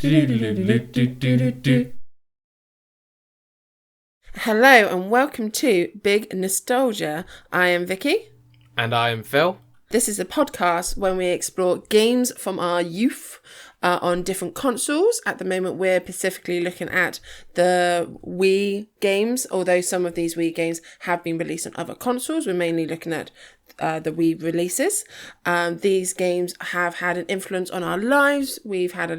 Hello and welcome to Big Nostalgia. I am Vicky. And I am Phil. This is a podcast when we explore games from our youth on different consoles. At the moment, we're specifically looking at the Wii games, although some of these Wii games have been released on other consoles. We're mainly looking at the Wii releases. These games have had an influence on our lives. We've had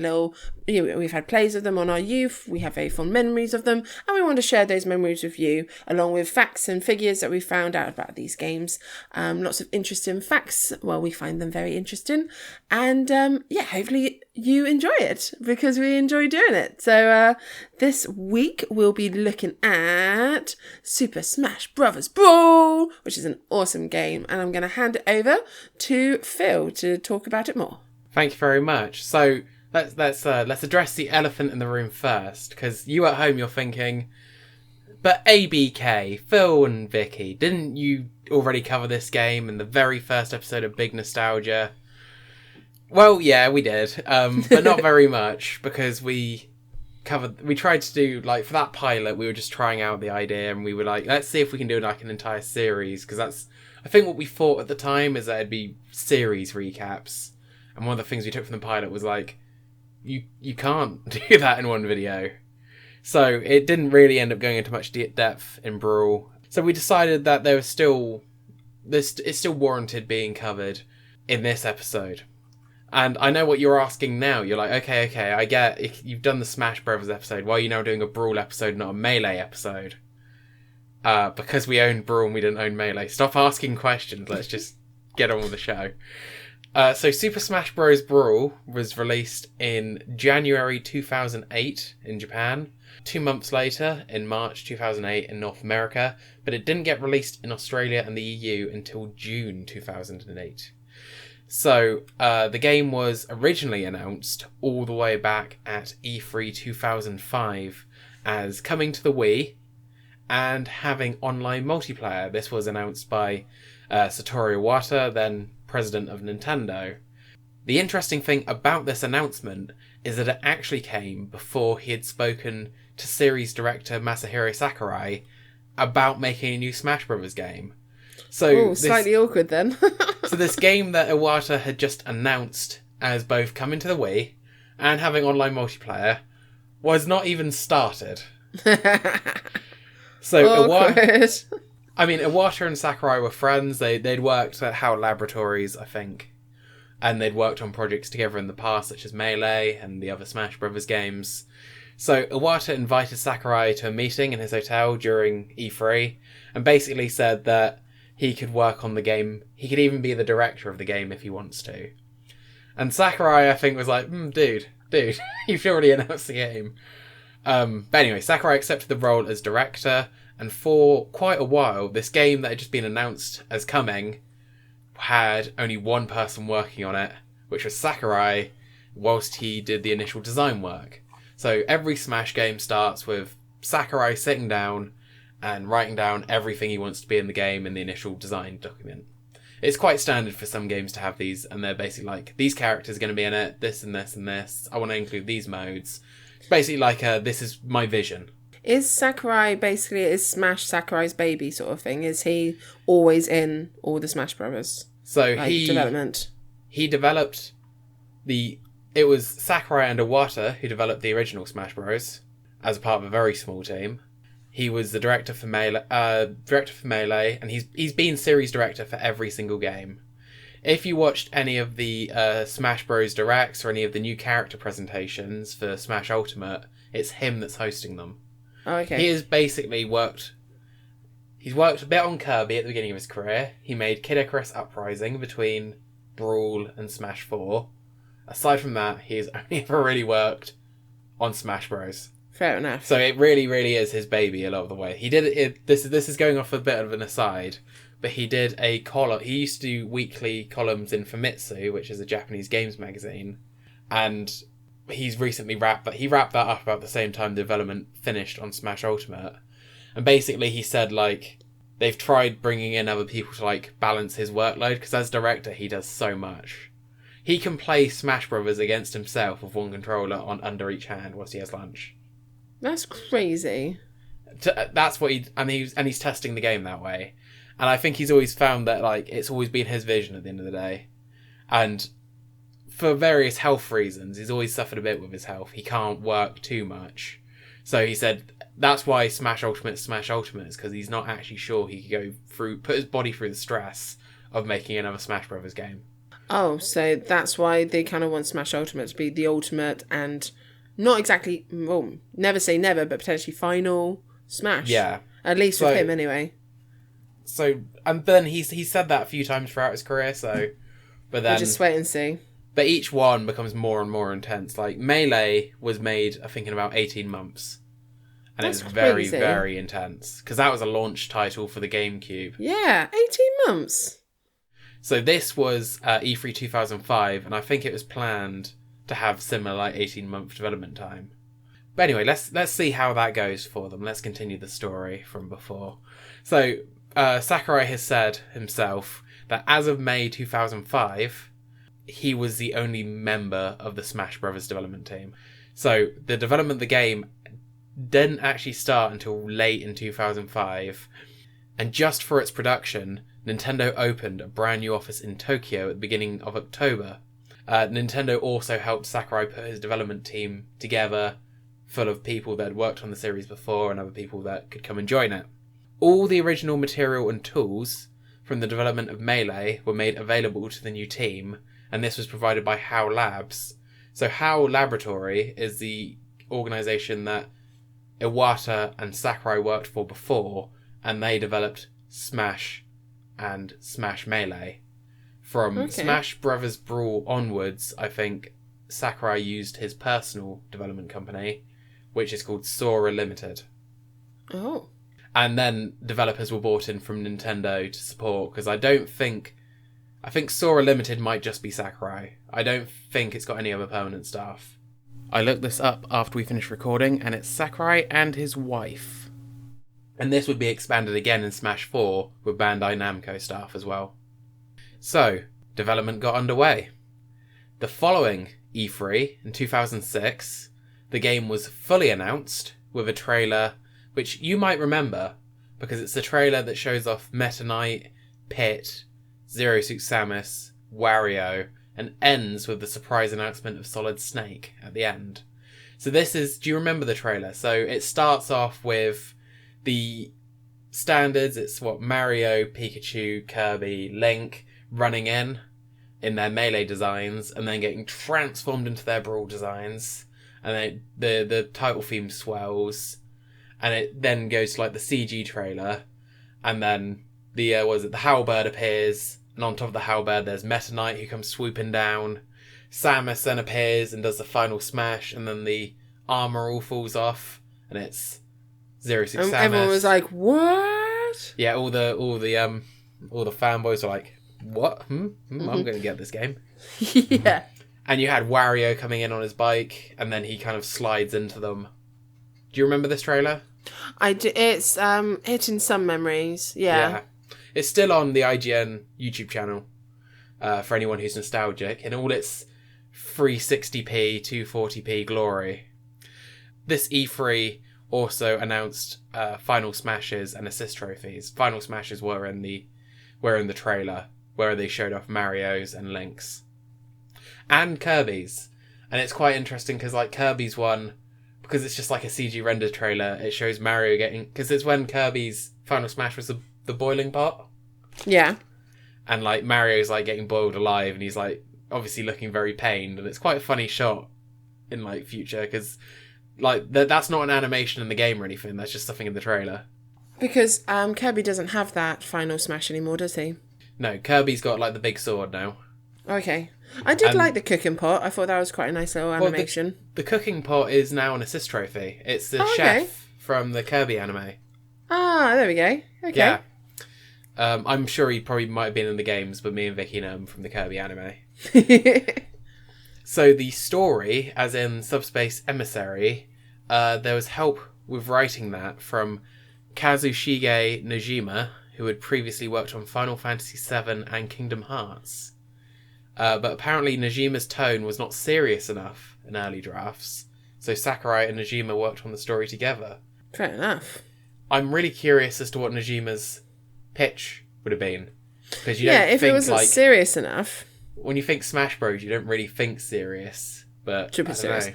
we've had plays of them on our youth. We have very fond memories of them, and we want to share those memories with you, along with facts and figures that we found out about these games. Lots of interesting facts. Well, we find them very interesting, and hopefully you enjoy it because we enjoy doing it. So this week we'll be looking at Super Smash Bros. Brawl, which is an awesome game, and I'm going to hand it over to Phil to talk about it more. Thank you very much. So let's address the elephant in the room first, because you at home, you're thinking, but ABK, Phill and Vicky, didn't you already cover this game in the very first episode of Big Nostalgia? Well, yeah, we did, but not very much, because we tried to do, like, for that pilot, we were just trying out the idea, and we were like, let's see if we can do, like, an entire series, because that's, I think what we thought at the time is that it'd be series recaps, and one of the things we took from the pilot was, like, you can't do that in one video. So it didn't really end up going into much depth in Brawl. So we decided that it's still warranted being covered in this episode. And I know what you're asking now. You're like, okay, I get you've done the Smash Brothers episode. Why are you now doing a Brawl episode, not a Melee episode? Because we owned Brawl and we didn't own Melee. Stop asking questions. Let's just get on with the show. So Super Smash Bros. Brawl was released in January 2008 in Japan. 2 months later, in March 2008 in North America. But it didn't get released in Australia and the EU until June 2008. So, the game was originally announced all the way back at E3 2005 as coming to the Wii and having online multiplayer. This was announced by Satoru Iwata, then president of Nintendo. The interesting thing about this announcement is that it actually came before he had spoken to series director Masahiro Sakurai about making a new Smash Bros. Game. So slightly awkward then. So this game that Iwata had just announced as both coming to the Wii and having online multiplayer was not even started. So Iwata and Sakurai were friends. They'd worked at HAL Laboratories, I think, and they'd worked on projects together in the past, such as Melee and the other Smash Brothers games. So Iwata invited Sakurai to a meeting in his hotel during E3 and basically said that he could work on the game. He could even be the director of the game if he wants to. And Sakurai, I think, was like, dude, you've already announced the game. But anyway, Sakurai accepted the role as director, and for quite a while, this game that had just been announced as coming had only one person working on it, which was Sakurai, whilst he did the initial design work. So every Smash game starts with Sakurai sitting down and writing down everything he wants to be in the game in the initial design document. It's quite standard for some games to have these, and they're basically like, these characters are going to be in it, this and this and this, I want to include these modes. It's basically like, this is my vision. Is Smash Sakurai's baby sort of thing? Is he always in all the Smash Brothers? So development? He developed it was Sakurai and Iwata who developed the original Smash Bros. As a part of a very small team. He was the director for Melee, and he's been series director for every single game. If you watched any of the Smash Bros. Directs or any of the new character presentations for Smash Ultimate, it's him that's hosting them. Oh, okay. He has basically worked a bit on Kirby at the beginning of his career. He made Kid Icarus Uprising between Brawl and Smash 4. Aside from that, he's only ever really worked on Smash Bros. Fair enough. So it really, really is his baby a lot of the way. He did it. This is going off a bit of an aside, but he did a column. He used to do weekly columns in Famitsu, which is a Japanese games magazine, and he's recently wrapped that up about the same time the development finished on Smash Ultimate. And basically he said, like, they've tried bringing in other people to, like, balance his workload, because as director he does so much. He can play Smash Brothers against himself with one controller on under each hand whilst he has lunch. That's crazy. That's what he's testing the game that way. And I think he's always found that, like, it's always been his vision at the end of the day. And for various health reasons, he's always suffered a bit with his health. He can't work too much. So he said that's why Smash Ultimate is, because he's not actually sure he could put his body through the stress of making another Smash Brothers game. Oh, so that's why they kind of want Smash Ultimate to be the ultimate and not exactly, well, never say never, but potentially final Smash. Yeah. At least with him, anyway. So, and then he's said that a few times throughout his career, so... But then... We'll just wait and see. But each one becomes more and more intense. Like, Melee was made, I think, in about 18 months. And it was very, very intense. Because that was a launch title for the GameCube. Yeah, 18 months. So this was E3 2005, and I think it was planned to have similar, like, 18-month development time. But anyway, let's see how that goes for them. Let's continue the story from before. So... Sakurai has said himself that as of May 2005, he was the only member of the Smash Brothers development team. So the development of the game didn't actually start until late in 2005. And just for its production, Nintendo opened a brand new office in Tokyo at the beginning of October. Nintendo also helped Sakurai put his development team together, full of people that had worked on the series before and other people that could come and join it. All the original material and tools from the development of Melee were made available to the new team, and this was provided by HAL Labs. So HAL Laboratory is the organisation that Iwata and Sakurai worked for before, and they developed Smash and Smash Melee. From Smash Brothers Brawl onwards, I think Sakurai used his personal development company, which is called Sora Limited. Oh. And then developers were brought in from Nintendo to support, because I think Sora Limited might just be Sakurai. I don't think it's got any other permanent staff. I looked this up after we finished recording, and it's Sakurai and his wife. And this would be expanded again in Smash 4 with Bandai Namco staff as well. So, development got underway. The following E3, in 2006, the game was fully announced with a trailer which you might remember, because it's the trailer that shows off Meta Knight, Pit, Zero Suit Samus, Wario, and ends with the surprise announcement of Solid Snake at the end. So do you remember the trailer? So it starts off with the standards, it's Mario, Pikachu, Kirby, Link running in their Melee designs, and then getting transformed into their Brawl designs, and then the title theme swells, and it then goes to like the CG trailer, and then the Howlbird appears, and on top of the Howlbird there's Meta Knight who comes swooping down. Samus then appears and does the final smash, and then the armor all falls off, and it's Zero Suit Samus. Everyone was like, "What?" Yeah, all the fanboys were like, "What? I'm going to get this game." Yeah. And you had Wario coming in on his bike, and then he kind of slides into them. Do you remember this trailer? I do. It's hitting some memories. Yeah. It's still on the IGN YouTube channel for anyone who's nostalgic in all its 360p, 240p glory. This E3 also announced Final Smashes and Assist Trophies. Final Smashes were in the trailer, where they showed off Mario's and Link's. And Kirby's. And it's quite interesting because like Kirby's one, because it's just like a CG rendered trailer, it shows Mario getting... Because it's when Kirby's Final Smash was the boiling pot. Yeah. And like Mario's like getting boiled alive, and he's like obviously looking very pained, and it's quite a funny shot in like future, because like that's not an animation in the game or anything, that's just something in the trailer. Because Kirby doesn't have that Final Smash anymore, does he? No, Kirby's got like the big sword now. Okay. I did like the cooking pot. I thought that was quite a nice little animation. The cooking pot is now an assist trophy. It's the chef from the Kirby anime. Ah, there we go. Okay. Yeah. I'm sure he probably might have been in the games, but me and Vicky know him from the Kirby anime. So the story, as in Subspace Emissary, there was help with writing that from Kazushige Najima, who had previously worked on Final Fantasy VII and Kingdom Hearts. But apparently Nojima's tone was not serious enough in early drafts, so Sakurai and Nojima worked on the story together. Fair enough. I'm really curious as to what Nojima's pitch would have been. Because you don't if think, it wasn't serious enough. When you think Smash Bros, you don't really think serious. But Should be I don't serious. know.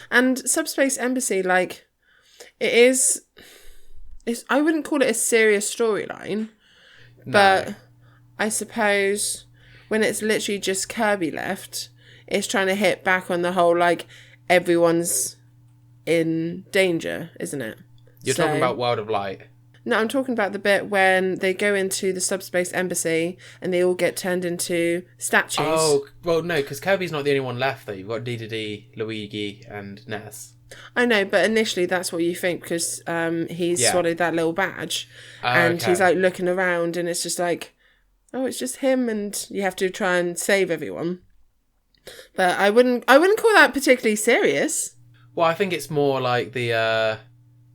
And Subspace Embassy, like, it is... I wouldn't call it a serious storyline, but I suppose when it's literally just Kirby left, it's trying to hit back on the whole, like, everyone's in danger, isn't it? You're talking about World of Light. No, I'm talking about the bit when they go into the Subspace Embassy and they all get turned into statues. Oh, well, no, because Kirby's not the only one left, though. You've got Dedede, Luigi, and Ness. I know, but initially that's what you think because he's swallowed that little badge and he's like looking around and it's just like, oh, it's just him and you have to try and save everyone. But I wouldn't call that particularly serious. Well, I think it's more like the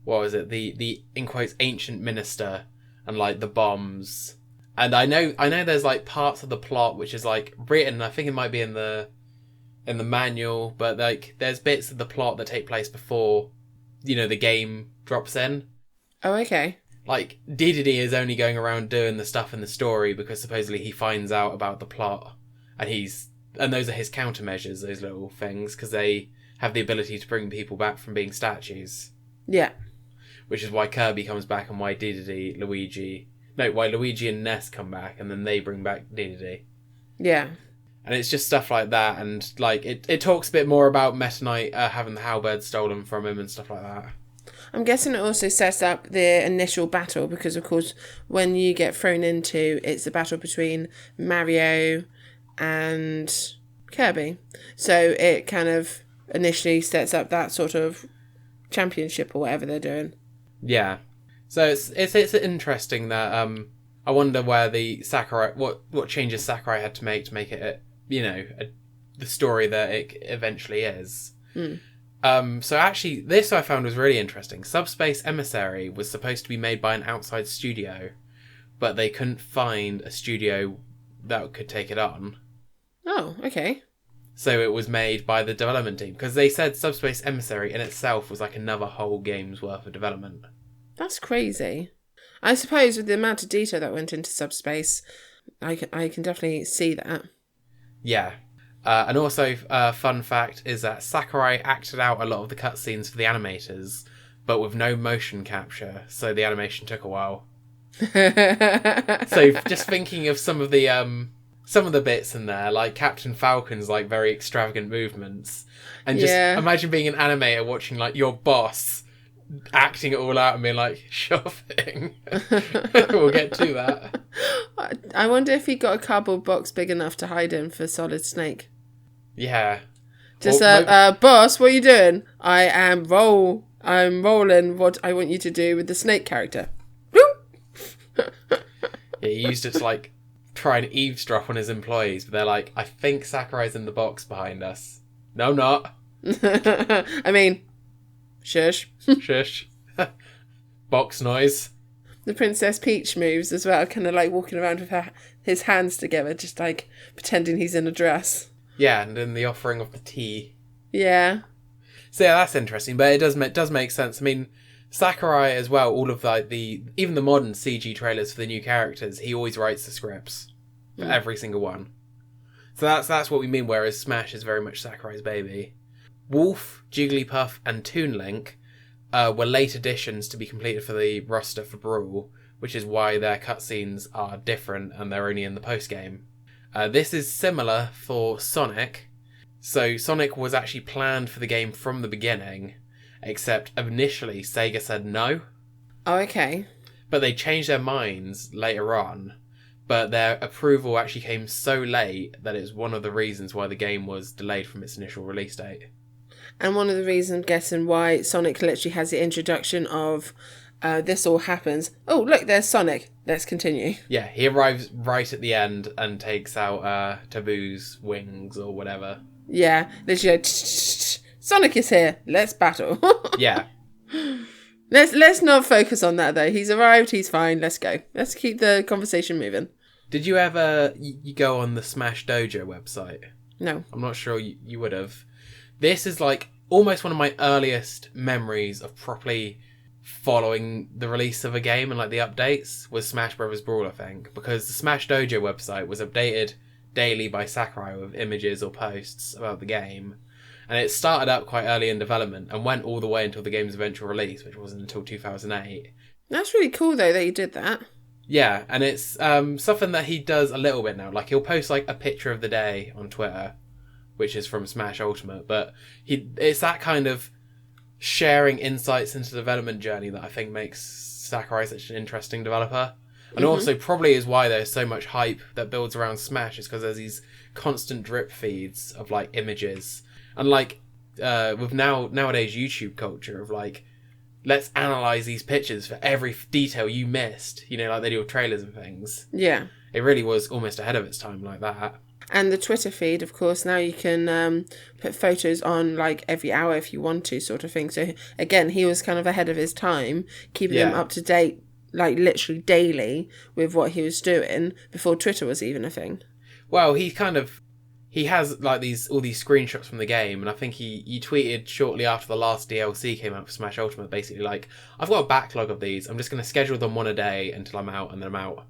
what was it? The in quotes ancient minister and like the bombs. And I know there's like parts of the plot which is like written. I think it might be in the manual, but like there's bits of the plot that take place before, the game drops in. Oh, okay. Like Dedede is only going around doing the stuff in the story because supposedly he finds out about the plot, and those are his countermeasures. Those little things because they have the ability to bring people back from being statues. Yeah. Which is why Kirby comes back and why why Luigi and Ness come back and then they bring back Dedede. Yeah. And it's just stuff like that, and like it talks a bit more about Meta Knight having the halberd stolen from him and stuff like that. I'm guessing it also sets up the initial battle because, of course, when you get thrown into, it's the battle between Mario and Kirby. So it kind of initially sets up that sort of championship or whatever they're doing. Yeah. So it's interesting that I wonder where the Sakurai what changes Sakurai had to make it the story that it eventually is. So actually this I found was really interesting. Subspace Emissary was supposed to be made by an outside studio, but they couldn't find a studio that could take it on. Oh, okay. So it was made by the development team because they said Subspace Emissary in itself was like another whole game's worth of development. That's crazy. I suppose with the amount of detail that went into Subspace, I can definitely see that. Yeah. And also, fun fact is that Sakurai acted out a lot of the cutscenes for the animators, but with no motion capture, so the animation took a while. So just thinking of some of the bits in there, like Captain Falcon's like very extravagant movements, and just imagine being an animator watching like your boss acting it all out and being like, sure thing. We'll get to that. I wonder if he got a cardboard box big enough to hide in for Solid Snake. Yeah. Just boss, what are you doing? I'm rolling what I want you to do with the Snake character. Yeah, he used it to like try and eavesdrop on his employees, but they're like, I think Sakurai's in the box behind us. No, I'm not. I mean, shush. Shush. Box noise. The Princess Peach moves as well, kind of like walking around with his hands together, just like pretending he's in a dress. Yeah, and then the offering of the tea. Yeah. So yeah, that's interesting, but it does make sense. I mean, Sakurai as well, all of like even the modern CG trailers for the new characters, he always writes the scripts for every single one. So that's what we mean, whereas Smash is very much Sakurai's baby. Wolf, Jigglypuff, and Toon Link were late additions to be completed for the roster for Brawl, which is why their cutscenes are different and they're only in the post-game. This is similar for Sonic. So Sonic was actually planned for the game from the beginning, except initially Sega said no. Oh, okay. But they changed their minds later on. But their approval actually came so late that it's one of the reasons why the game was delayed from its initial release date. And one of the reasons, I'm guessing, why Sonic literally has the introduction of this all happens. Oh, look, there's Sonic. Let's continue. Yeah, he arrives right at the end and takes out Taboo's wings or whatever. Yeah, literally like, Sonic is here. Let's battle. Yeah. Let's not focus on that, though. He's arrived. He's fine. Let's go. Let's keep the conversation moving. Did you ever you go on the Smash Dojo website? No. I'm not sure you would have. This is like almost one of my earliest memories of properly following the release of a game and like the updates was Smash Bros. Brawl, I think, because the Smash Dojo website was updated daily by Sakurai with images or posts about the game, and it started up quite early in development and went all the way until the game's eventual release, which wasn't until 2008. That's really cool though that you did that. Yeah, and it's something that he does a little bit now. Like he'll post like a picture of the day on Twitter, which is from Smash Ultimate, but it's that kind of sharing insights into the development journey that I think makes Sakurai such an interesting developer. And also probably is why there's so much hype that builds around Smash, is because there's these constant drip feeds of like images. And like with nowadays YouTube culture of like, let's analyze these pictures for every detail you missed, you know, like they do with trailers and things. Yeah. It really was almost ahead of its time like that. And the Twitter feed, of course, now you can put photos on like every hour if you want to, sort of thing. So again, he was kind of ahead of his time, keeping them up to date, like literally daily with what he was doing before Twitter was even a thing. Well, he has like all these screenshots from the game, and I think he tweeted shortly after the last DLC came out for Smash Ultimate, basically like, I've got a backlog of these, I'm just going to schedule them one a day until I'm out, and then I'm out.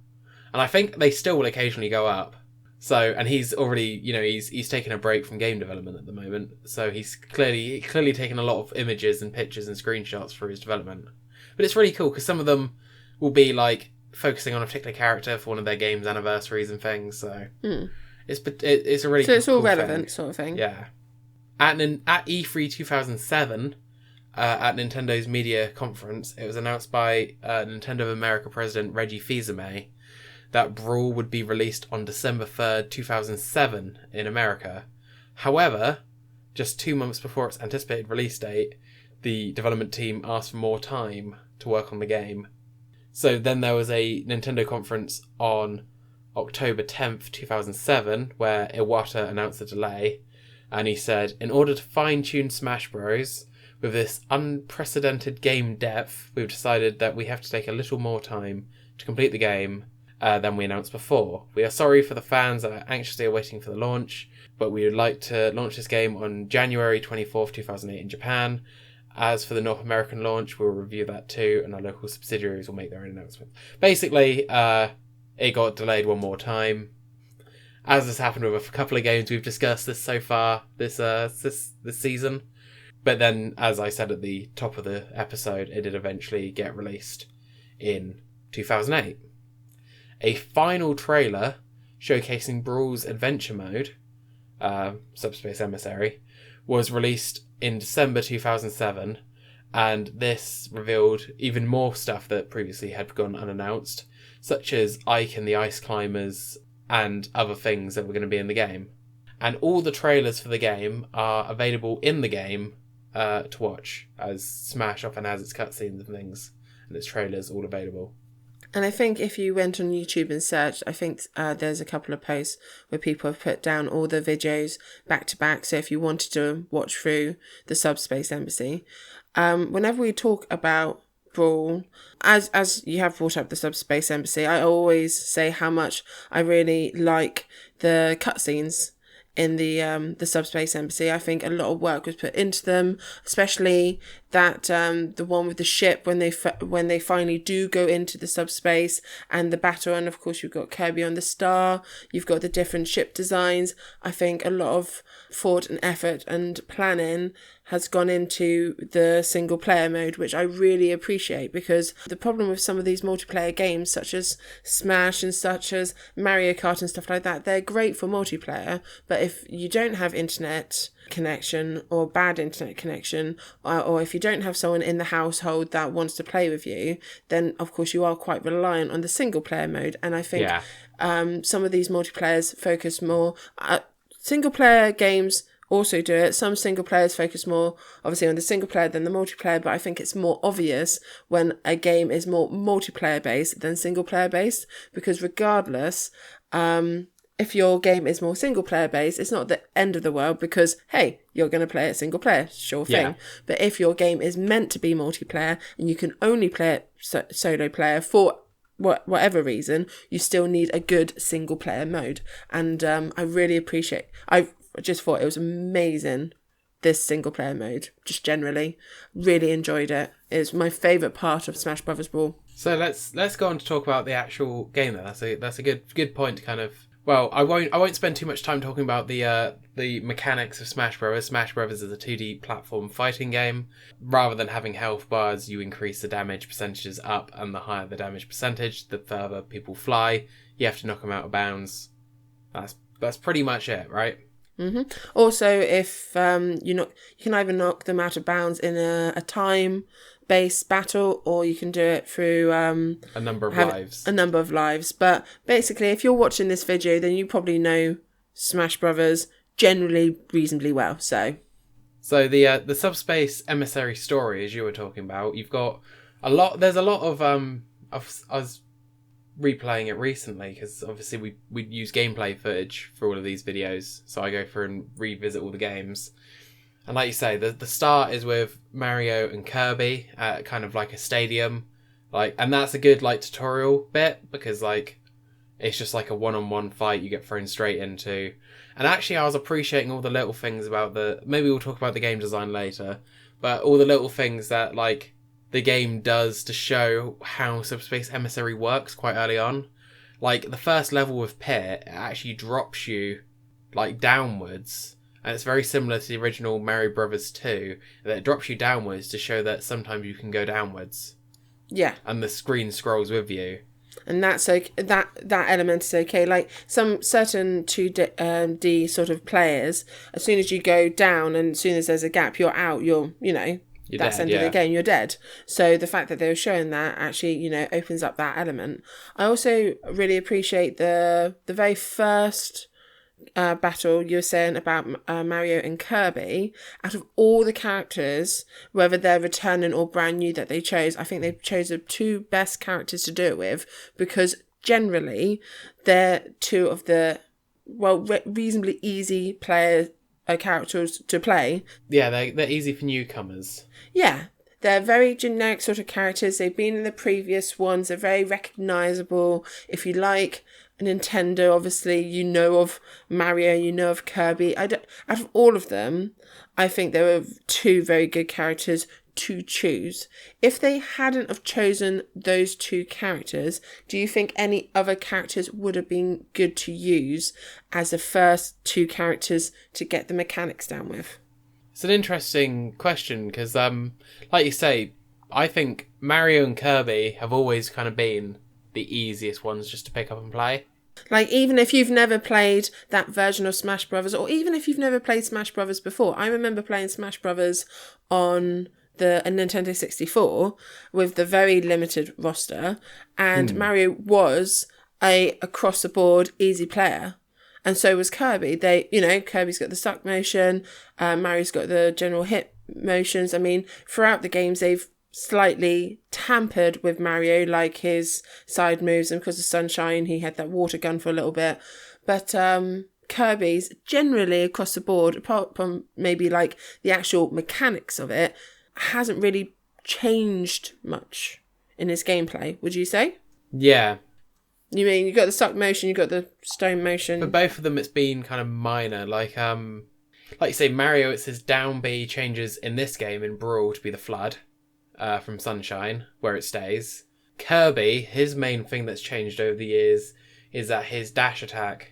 And I think they still will occasionally go up. So, and he's already, you know, he's taken a break from game development at the moment, so he's clearly taken a lot of images and pictures and screenshots for his development. But it's really cool because some of them will be like focusing on a particular character for one of their game's anniversaries and things. So it's a really so it's all cool relevant thing. Sort of thing. Yeah. At E3 2007, at Nintendo's media conference, it was announced by Nintendo of America president Reggie Fils-Aimé that Brawl would be released on December 3rd, 2007 in America. However, just 2 months before its anticipated release date, the development team asked for more time to work on the game. So then there was a Nintendo conference on October 10th, 2007, where Iwata announced the delay, and he said, in order to fine-tune Smash Bros. With this unprecedented game depth, we've decided that we have to take a little more time to complete the game than we announced before. We are sorry for the fans that are anxiously awaiting for the launch, but we would like to launch this game on January 24th, 2008 in Japan. As for the North American launch, we'll review that too, and our local subsidiaries will make their own announcement. Basically, it got delayed one more time. As has happened with a couple of games we've discussed this so far, this season. But then, as I said at the top of the episode, it did eventually get released in 2008. A final trailer showcasing Brawl's adventure mode, Subspace Emissary, was released in December 2007, and this revealed even more stuff that previously had gone unannounced, such as Ike and the Ice Climbers and other things that were going to be in the game. And all the trailers for the game are available in the game to watch, as Smash often has its cutscenes and things, and its trailers all available. And I think if you went on YouTube and searched, I think there's a couple of posts where people have put down all the videos back to back. So if you wanted to watch through the Subspace Embassy, whenever we talk about Brawl, as you have brought up the Subspace Embassy, I always say how much I really like the cutscenes in the Subspace Embassy. I think a lot of work was put into them, especially that the one with the ship when they finally do go into the subspace and the battle, and of course you've got Kirby on the star, you've got the different ship designs. I think a lot of thought and effort and planning has gone into the single player mode, which I really appreciate, because the problem with some of these multiplayer games such as Smash and such as Mario Kart and stuff like that, they're great for multiplayer, but if you don't have internet connection or bad internet connection, or if you don't have someone in the household that wants to play with you, then of course you are quite reliant on the single player mode. And I think some of these multiplayers focus more, single player games also do it. Some single players focus more obviously on the single player than the multiplayer, but I think it's more obvious when a game is more multiplayer based than single player based, because regardless, if your game is more single player based, it's not the end of the world, because hey, you're going to play it single player, sure thing. Yeah. But if your game is meant to be multiplayer and you can only play it solo player for whatever reason, you still need a good single player mode. And I really appreciate. I just thought it was amazing. This single player mode, just generally, really enjoyed it. It's my favourite part of Smash Brothers Brawl. So let's go on to talk about the actual game then. That's a good point to kind of. Well, I won't spend too much time talking about the mechanics of Smash Brothers. Smash Brothers is a 2D platform fighting game. Rather than having health bars, you increase the damage percentages up, and the higher the damage percentage, the further people fly. You have to knock them out of bounds. That's pretty much it, right? Mm-hmm. Also, if you can either knock them out of bounds in a time-based battle, or you can do it through a number of lives. But basically, if you're watching this video, then you probably know Smash Brothers generally reasonably well. So the Subspace Emissary story, as you were talking about, you've got a lot. There's a lot of I was replaying it recently because obviously we use gameplay footage for all of these videos, so I go through and revisit all the games. And like you say, the start is with Mario and Kirby at kind of like a stadium, and that's a good tutorial bit because it's just like a one-on-one fight you get thrown straight into. And actually, I was appreciating all the little things about maybe we'll talk about the game design later, but all the little things that the game does to show how Subspace Emissary works quite early on. The first level with Pit, it actually drops you downwards, and it's very similar to the original Mario Brothers 2, that it drops you downwards to show that sometimes you can go downwards. Yeah. And the screen scrolls with you. And that's okay. That element is okay. Some certain 2D sort of players, as soon as you go down and as soon as there's a gap, you're out. That's the end of the game, you're dead. So the fact that they were showing that actually, opens up that element. I also really appreciate the very first battle you were saying about Mario and Kirby. Out of all the characters, whether they're returning or brand new that they chose, I think they chose the two best characters to do it with, because generally they're two of the reasonably easy characters to play. Yeah, they're easy for newcomers. Yeah, they're very generic sort of characters. They've been in the previous ones. They're very recognisable. If you like Nintendo, obviously, you know of Mario, you know of Kirby. Out of all of them, I think there were two very good characters to choose. If they hadn't have chosen those two characters, do you think any other characters would have been good to use as the first two characters to get the mechanics down with? It's an interesting question because, like you say, I think Mario and Kirby have always kind of been the easiest ones just to pick up and play. Even if you've never played that version of Smash Brothers, or even if you've never played Smash Brothers before, I remember playing Smash Brothers on a Nintendo 64 with the very limited roster, and Mario was a across-the-board easy player. And so was Kirby. Kirby's got the suck motion, Mario's got the general hit motions. I mean, throughout the games, they've slightly tampered with Mario, like his side moves, and because of Sunshine, he had that water gun for a little bit. But Kirby's generally across the board, apart from maybe the actual mechanics of it, hasn't really changed much in his gameplay, would you say? Yeah. You mean you got the suck motion, you got the stone motion? For both of them, it's been kind of minor. Like you say, Mario, it's his down B changes in this game in Brawl to be the flood from Sunshine, where it stays. Kirby, his main thing that's changed over the years is that his dash attack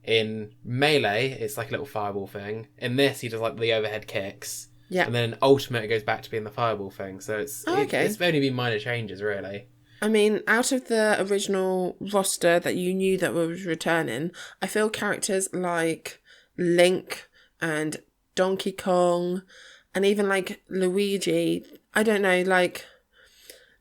in Melee, it's like a little fireball thing. In this, he does the overhead kicks. Yeah. And then in Ultimate, it goes back to being the fireball thing. So it's only been minor changes, really. I mean, out of the original roster that you knew that was returning, I feel characters like Link and Donkey Kong and even Luigi, I don't know,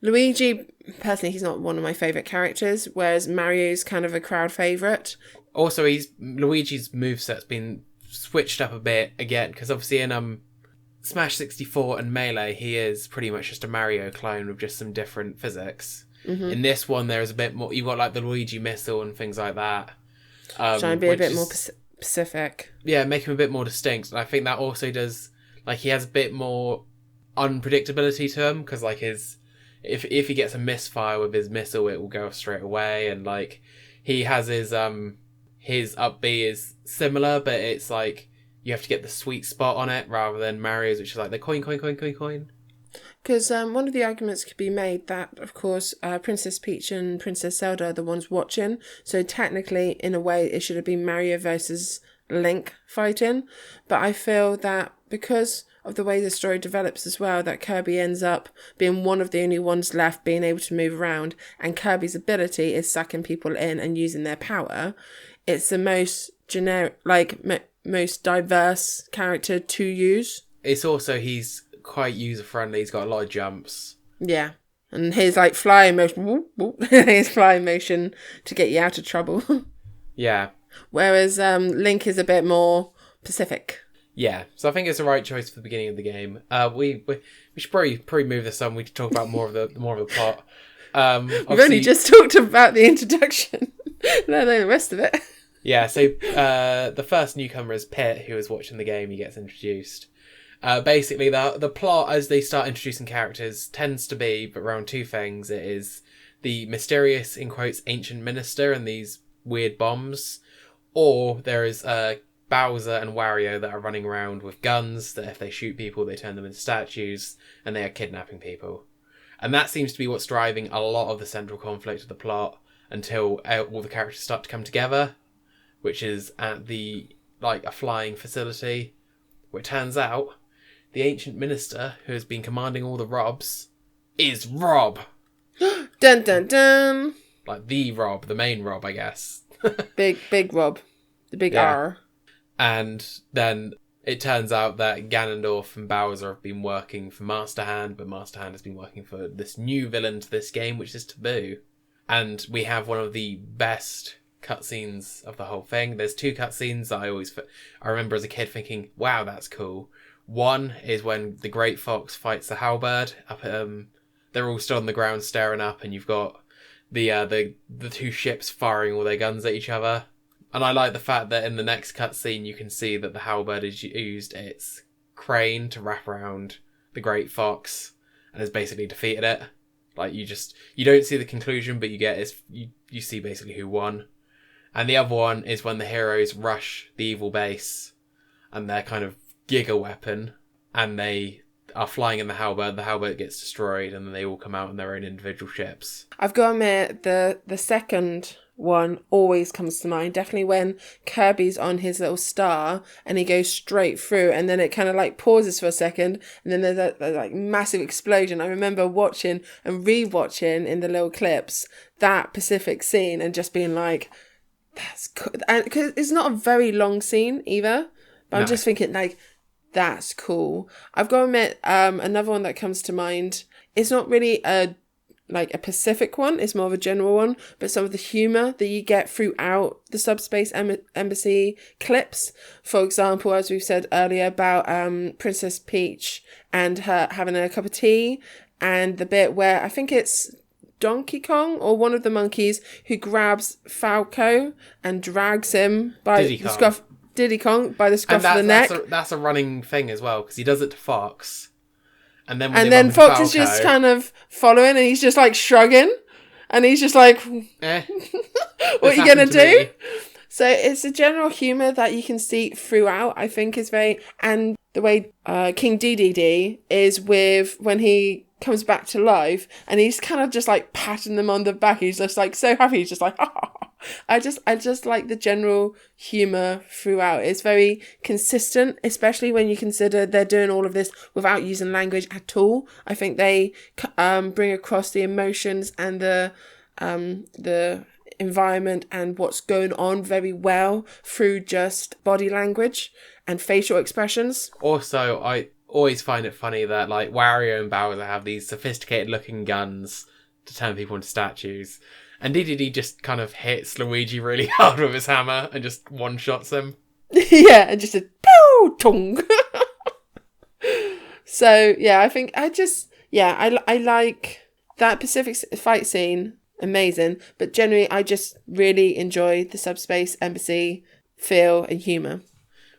Luigi, personally, he's not one of my favourite characters, whereas Mario's kind of a crowd favourite. Also, Luigi's moveset's been switched up a bit again, because obviously in Smash 64 and Melee, he is pretty much just a Mario clone with just some different physics. Mm-hmm. In this one, there is a bit more. You've got the Luigi missile and things like that. Trying to be a bit more specific. Yeah, make him a bit more distinct. And I think that also does he has a bit more unpredictability to him because if he gets a misfire with his missile, it will go off straight away. And like he has his up B is similar, but it's like you have to get the sweet spot on it rather than Mario's, which is like the coin. Because one of the arguments could be made that, of course, Princess Peach and Princess Zelda are the ones watching. So technically, in a way, it should have been Mario versus Link fighting. But I feel that because of the way the story develops as well, that Kirby ends up being one of the only ones left being able to move around. And Kirby's ability is sucking people in and using their power. It's the most generic, like, most diverse character to use. It's also, he's quite user-friendly. He's got a lot of jumps. Yeah. And his, like, flying motion, his flying motion to get you out of trouble. Yeah. Whereas Link is a bit more Pacific. Yeah. So I think it's the right choice for the beginning of the game. We should probably move this on. We could talk about more of the plot. We've only just talked about the introduction. No, the rest of it. Yeah, so the first newcomer is Pit, who is watching the game. He gets introduced. Basically, the plot, as they start introducing characters, tends to be around two things. It is the mysterious, in quotes, ancient minister and these weird bombs, or there is Bowser and Wario that are running around with guns that if they shoot people, they turn them into statues, and they are kidnapping people. And that seems to be what's driving a lot of the central conflict of the plot until all the characters start to come together, which is at a flying facility, where it turns out the ancient minister who has been commanding all the Robs is Rob. Dun dun dun. Like the Rob, the main Rob, I guess. big Rob. The big R. And then it turns out that Ganondorf and Bowser have been working for Master Hand, but Master Hand has been working for this new villain to this game, which is Taboo. And we have one of the best cutscenes of the whole thing. There's two cutscenes that I remember as a kid thinking, wow, that's cool. One is when the Great Fox fights the Halberd up at, they're all stood on the ground staring up, and you've got the two ships firing all their guns at each other. And I like the fact that in the next cutscene you can see that the Halberd has used its crane to wrap around the Great Fox and has basically defeated it. Like you don't see the conclusion, but you see basically who won. And the other one is when the heroes rush the evil base and their kind of giga weapon, and they are flying in the Halberd gets destroyed, and then they all come out in their own individual ships. I've got to admit, the second one always comes to mind. Definitely when Kirby's on his little star and he goes straight through, and then it kind of like pauses for a second, and then there's that like massive explosion. I remember watching and re-watching in the little clips that Pacific scene and just being like, that's cool. And because it's not a very long scene either, but I'm just thinking like, that's cool. I've got to admit, another one that comes to mind, it's not really a Pacific one, it's more of a general one, but some of the humour that you get throughout the Subspace Embassy clips. For example, as we've said earlier about Princess Peach and her having a cup of tea, and the bit where I think it's Donkey Kong or one of the monkeys who grabs Falco and drags him by the scruff. Diddy Kong by the scruff of the neck. That's a running thing as well, because he does it to Fox. And then Fox is just kind of following, and he's just like shrugging, and he's just like, what are you going to do? So it's a general humour that you can see throughout, I think is very, and the way King DDD is with when he comes back to life, and he's kind of just like patting them on the back. He's just like so happy. He's just like, I just like the general humour throughout. It's very consistent, especially when you consider they're doing all of this without using language at all. I think they bring across the emotions and the environment and what's going on very well through just body language and facial expressions. Also, I always find it funny that like Wario and Bowser have these sophisticated looking guns to turn people into statues. And DDD just kind of hits Luigi really hard with his hammer and just one-shots him. Yeah, and just a pew tongue. So, yeah, I think I like that Pacific fight scene. Amazing. But generally, I just really enjoy the Subspace Embassy feel and humour.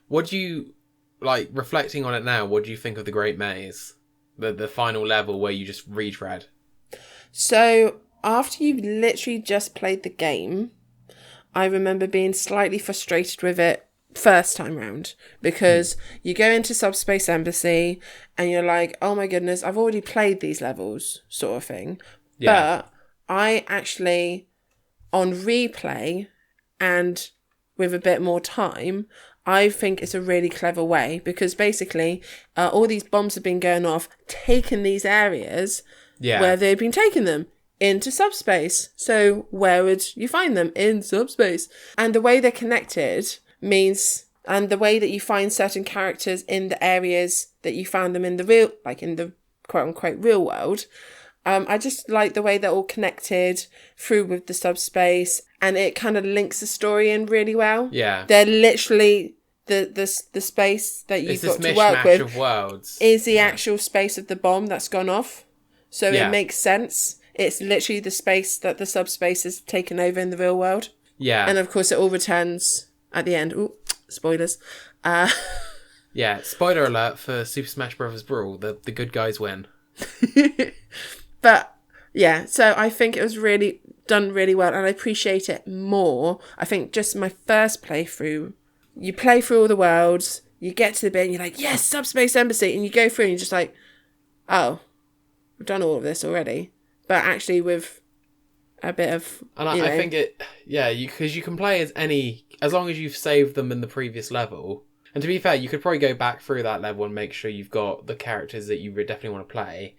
What do you, like, reflecting on it now, what do you think of the Great Maze? The final level where you just retread? So after you've literally just played the game, I remember being slightly frustrated with it first time round, because you go into Subspace Embassy and you're like, oh my goodness, I've already played these levels, sort of thing. Yeah. But I actually, on replay and with a bit more time, I think it's a really clever way, because basically all these bombs have been going off, taking these areas where they've been taking them into subspace. So where would you find them? In subspace. And the way they're connected means, and the way that you find certain characters in the areas that you found them in the real, like in the quote unquote real world, I just like the way they're all connected through with the subspace, and it kind of links the story in really well. Yeah. They're literally the space that you've got to work with of worlds. is the actual space of the bomb that's gone off. So it makes sense. It's literally the space that the subspace has taken over in the real world. Yeah. And of course it all returns at the end. Ooh, spoilers. Yeah, spoiler alert for Super Smash Bros. Brawl. The good guys win. But yeah, so I think it was really done really well, and I appreciate it more. I think just my first playthrough, you play through all the worlds, you get to the bit and you're like, yes, Subspace Embassy, and you go through and you're just like, oh, we've done all of this already. But actually with a bit of, and I think it, because you can play as long as you've saved them in the previous level. And to be fair, you could probably go back through that level and make sure you've got the characters that you definitely want to play.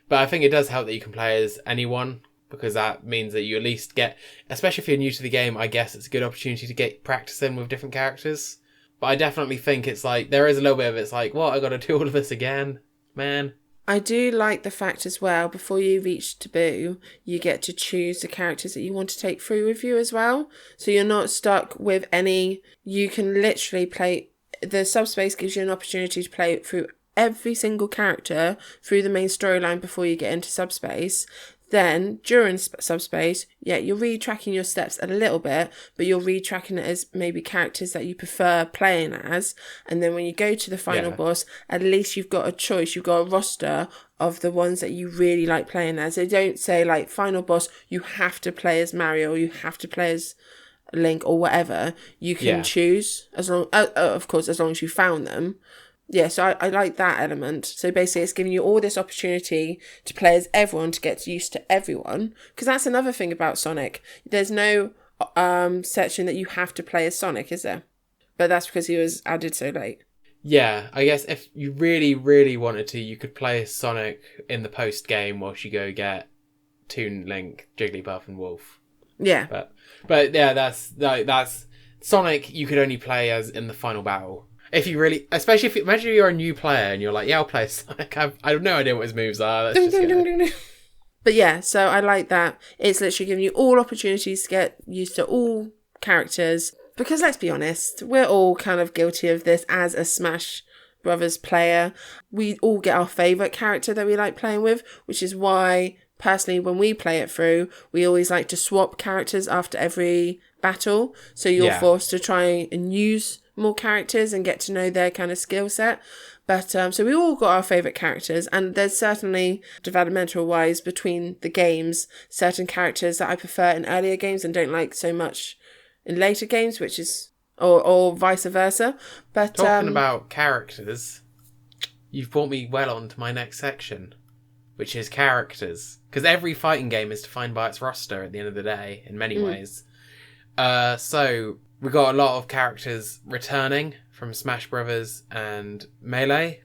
But I think it does help that you can play as anyone, because that means that you at least get, especially if you're new to the game, I guess it's a good opportunity to get practicing with different characters. But I definitely think it's like, there is a little bit of it's like, what, I got to do all of this again, man. I do like the fact as well, before you reach Taboo, you get to choose the characters that you want to take through with you as well. So you're not stuck with any, you can literally play, the subspace gives you an opportunity to play through every single character through the main storyline before you get into subspace. Then during subspace, you're retracking your steps a little bit, but you're retracking it as maybe characters that you prefer playing as. And then when you go to the final boss, at least you've got a choice. You've got a roster of the ones that you really like playing as. They don't say like final boss, you have to play as Mario, or you have to play as Link or whatever. You can choose, as long, of course, as long as you found them. Yeah, so I like that element. So basically it's giving you all this opportunity to play as everyone, to get used to everyone. Because that's another thing about Sonic. There's no section that you have to play as Sonic, is there? But that's because he was added so late. Yeah, I guess if you really, really wanted to, you could play as Sonic in the post-game whilst you go get Toon, Link, Jigglypuff and Wolf. Yeah. But yeah, that's Sonic you could only play as in the final battle. If you really, especially if imagine you're a new player and you're like, yeah, I'll play Sonic. I have no idea what his moves are. Let's just go. But yeah, so I like that. It's literally giving you all opportunities to get used to all characters. Because let's be honest, we're all kind of guilty of this as a Smash Brothers player. We all get our favourite character that we like playing with, which is why, personally, when we play it through, we always like to swap characters after every battle. So you're forced to try and use more characters and get to know their kind of skill set. But so we all got our favourite characters, and there's certainly, developmental wise, between the games, certain characters that I prefer in earlier games and don't like so much in later games, which is or vice versa. But talking about characters, you've brought me well on to my next section, which is characters, because every fighting game is defined by its roster at the end of the day in many ways. So we got a lot of characters returning from Smash Brothers and Melee,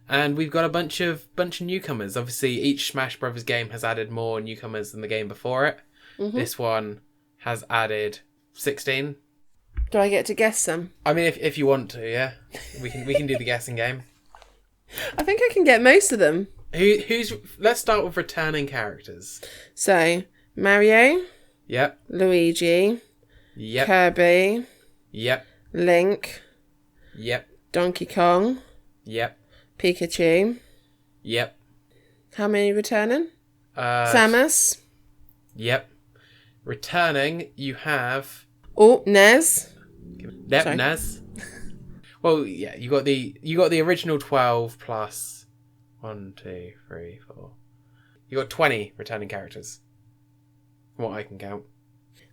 and we've got a bunch of newcomers. Obviously, each Smash Brothers game has added more newcomers than the game before it. Mm-hmm. This one has added 16. Do I get to guess some? I mean, if you want to, yeah, we can do the guessing game. I think I can get most of them. Who's? Let's start with returning characters. So Mario. Yep. Luigi. Yep. Kirby. Yep. Link. Yep. Donkey Kong. Yep. Pikachu. Yep. How many returning? Samus. Yep. Returning, you have... Oh, Nez. Yep, sorry. Nez. Well, yeah, you got the original 12 plus 1, 2, 3, 4. You got 20 returning characters. From what I can count.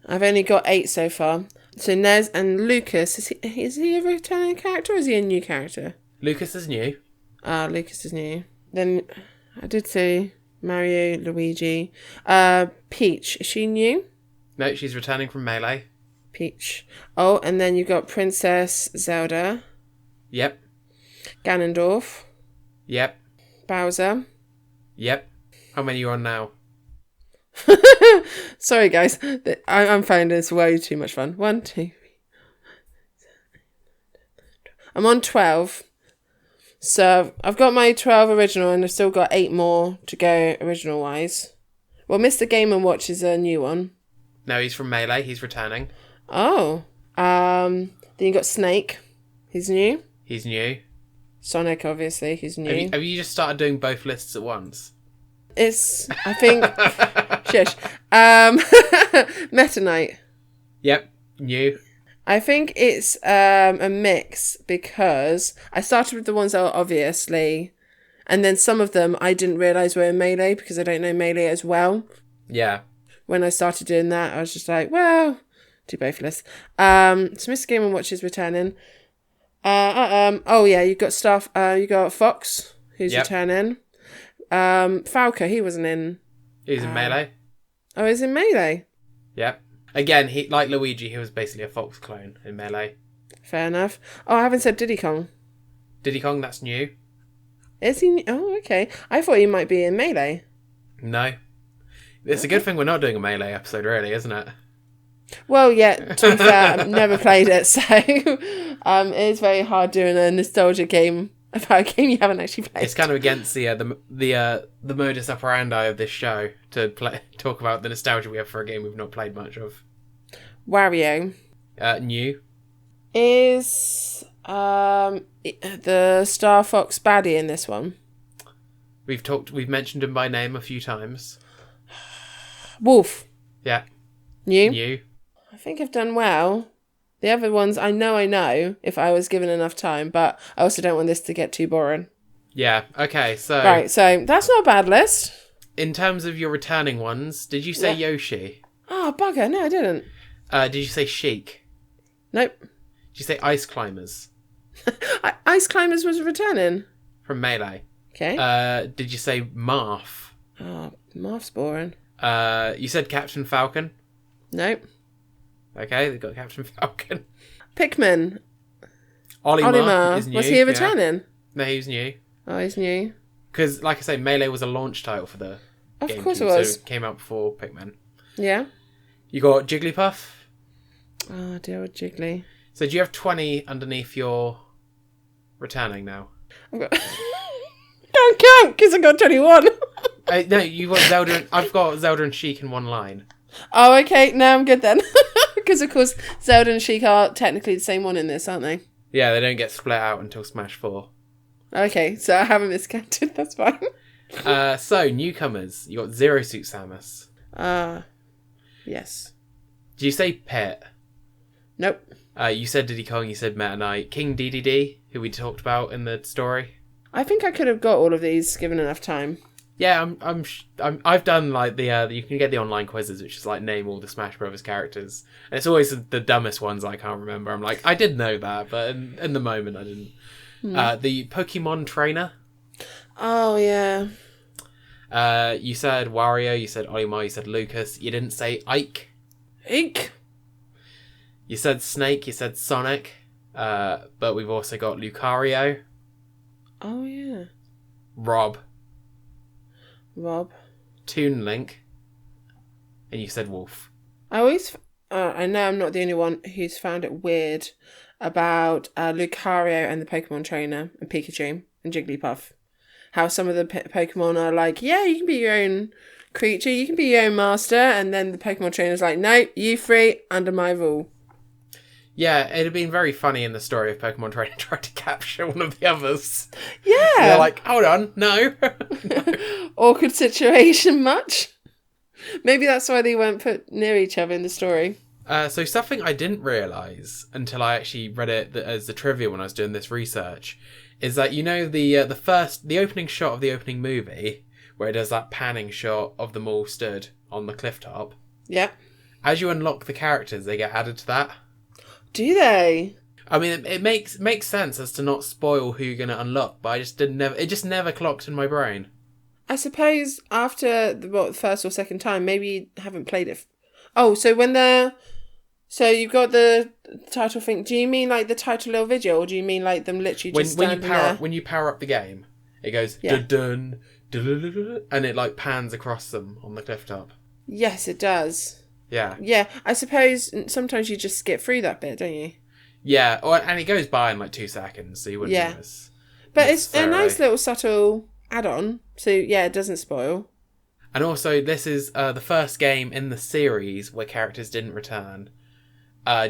I've only got 8 so far. So Nez and Lucas, is he a returning character or is he a new character? Lucas is new. Lucas is new. Then I did say Mario, Luigi. Peach, is she new? No, she's returning from Melee. Peach. Oh, and then you've got Princess Zelda. Yep. Ganondorf. Yep. Bowser. Yep. How many are you on now? Sorry, guys. I'm finding this way too much fun. 1, 2, 3. I'm on 12. So I've got my 12 original and I've still got 8 more to go original-wise. Well, Mr. Game & Watch is a new one. No, he's from Melee. He's returning. Oh. Then you got Snake. He's new. He's new. Sonic, obviously. He's new. Have you just started doing both lists at once? It's, I think... Shush. Meta Knight. Yep. New. I think it's a mix because I started with the ones that were obviously, and then some of them I didn't realise were in Melee because I don't know Melee as well. Yeah. When I started doing that, I was just like, well, do both lists. So Mr. Game & Watch is returning. Oh yeah, you've got stuff. You got Fox, who's returning. Falco, he wasn't in. He's in Melee. Oh, he's in Melee. Yep. Again, he like Luigi, he was basically a Fox clone in Melee. Fair enough. Oh, I haven't said Diddy Kong. Diddy Kong, that's new. Is he? Oh, okay. I thought he might be in Melee. No. It's a good thing we're not doing a Melee episode, really, isn't it? Well, yeah, to be fair, I've never played it, so it is very hard doing a nostalgia game about a game you haven't actually played. It's kind of against the modus operandi of this show to talk about the nostalgia we have for a game we've not played much of. Wario. New. Is the Star Fox baddie in this one? We've mentioned him by name a few times. Wolf. Yeah. New. I think I've done well. The other ones I know if I was given enough time, but I also don't want this to get too boring. Yeah, okay, so... Right, so that's not a bad list. In terms of your returning ones, did you say Yoshi? Oh, bugger, no I didn't. Did you say Sheik? Nope. Did you say Ice Climbers? Ice Climbers was returning. From Melee. Okay. Did you say Marth? Oh, Marth's boring. You said Captain Falcon? Nope. Okay, they've got Captain Falcon. Pikmin. Olimar is new. Was he returning? Yeah. No, he was new. Oh, he's new. Because, like I say, Melee was a launch title for the GameCube, Of course it was. So it came out before Pikmin. Yeah. You got Jigglypuff. Oh, dear old Jiggly. So do you have 20 underneath your returning now? I've got... Can't count because I got 21. No, you got Zelda. I've got Zelda and Sheik in one line. Oh, okay. No, I'm good then. Because, of course, Zelda and Sheik are technically the same one in this, aren't they? Yeah, they don't get split out until Smash 4. Okay, so I haven't miscounted. That's fine. So, newcomers. You got Zero Suit Samus. Yes. Did you say Pet? Nope. You said Diddy Kong, you said Meta Knight. King DDD, who we talked about in the story. I think I could have got all of these given enough time. Yeah, I've done like the you can get the online quizzes, which is like name all the Smash Brothers characters, and it's always the dumbest ones I can't remember. I'm like, I did know that, but in the moment I didn't. The Pokemon trainer. Oh yeah. You said Wario, you said Olimar, you said Lucas. You didn't say Ike. Ike. You said Snake, you said Sonic, but we've also got Lucario. Oh yeah. Rob. Toon Link. And you said Wolf. I know I'm not the only one who's found it weird about Lucario and the Pokemon trainer and Pikachu and Jigglypuff. How some of the Pokemon are like, yeah, you can be your own creature, you can be your own master, and then the Pokemon trainer's like, no, you free, under my rule. Yeah, it'd have been very funny in the story if Pokemon Trainer tried to capture one of the others. Yeah. They're like, hold on, no. Awkward situation much? Maybe that's why they weren't put near each other in the story. So something I didn't realise until I actually read it as the trivia when I was doing this research is that, you know, the opening shot of the opening movie where it does that panning shot of them all stood on the cliff top. Yeah. As you unlock the characters, they get added to that. Do they? I mean, it makes sense as to not spoil who you're going to unlock, but it just never clocked in my brain. I suppose after the first or second time, maybe you haven't played it. Oh, so so you've got the title thing. Do you mean like the title little video, or do you mean like them literally just standing there? When you power up the game, it goes dun dun dun, and it like pans across them on the cliff top. Yes, it does. Yeah. Yeah, I suppose sometimes you just skip through that bit, don't you? Yeah, and it goes by in like 2 seconds, so you wouldn't notice. But it's a nice little subtle add-on, so yeah, it doesn't spoil. And also, this is the first game in the series where characters didn't return.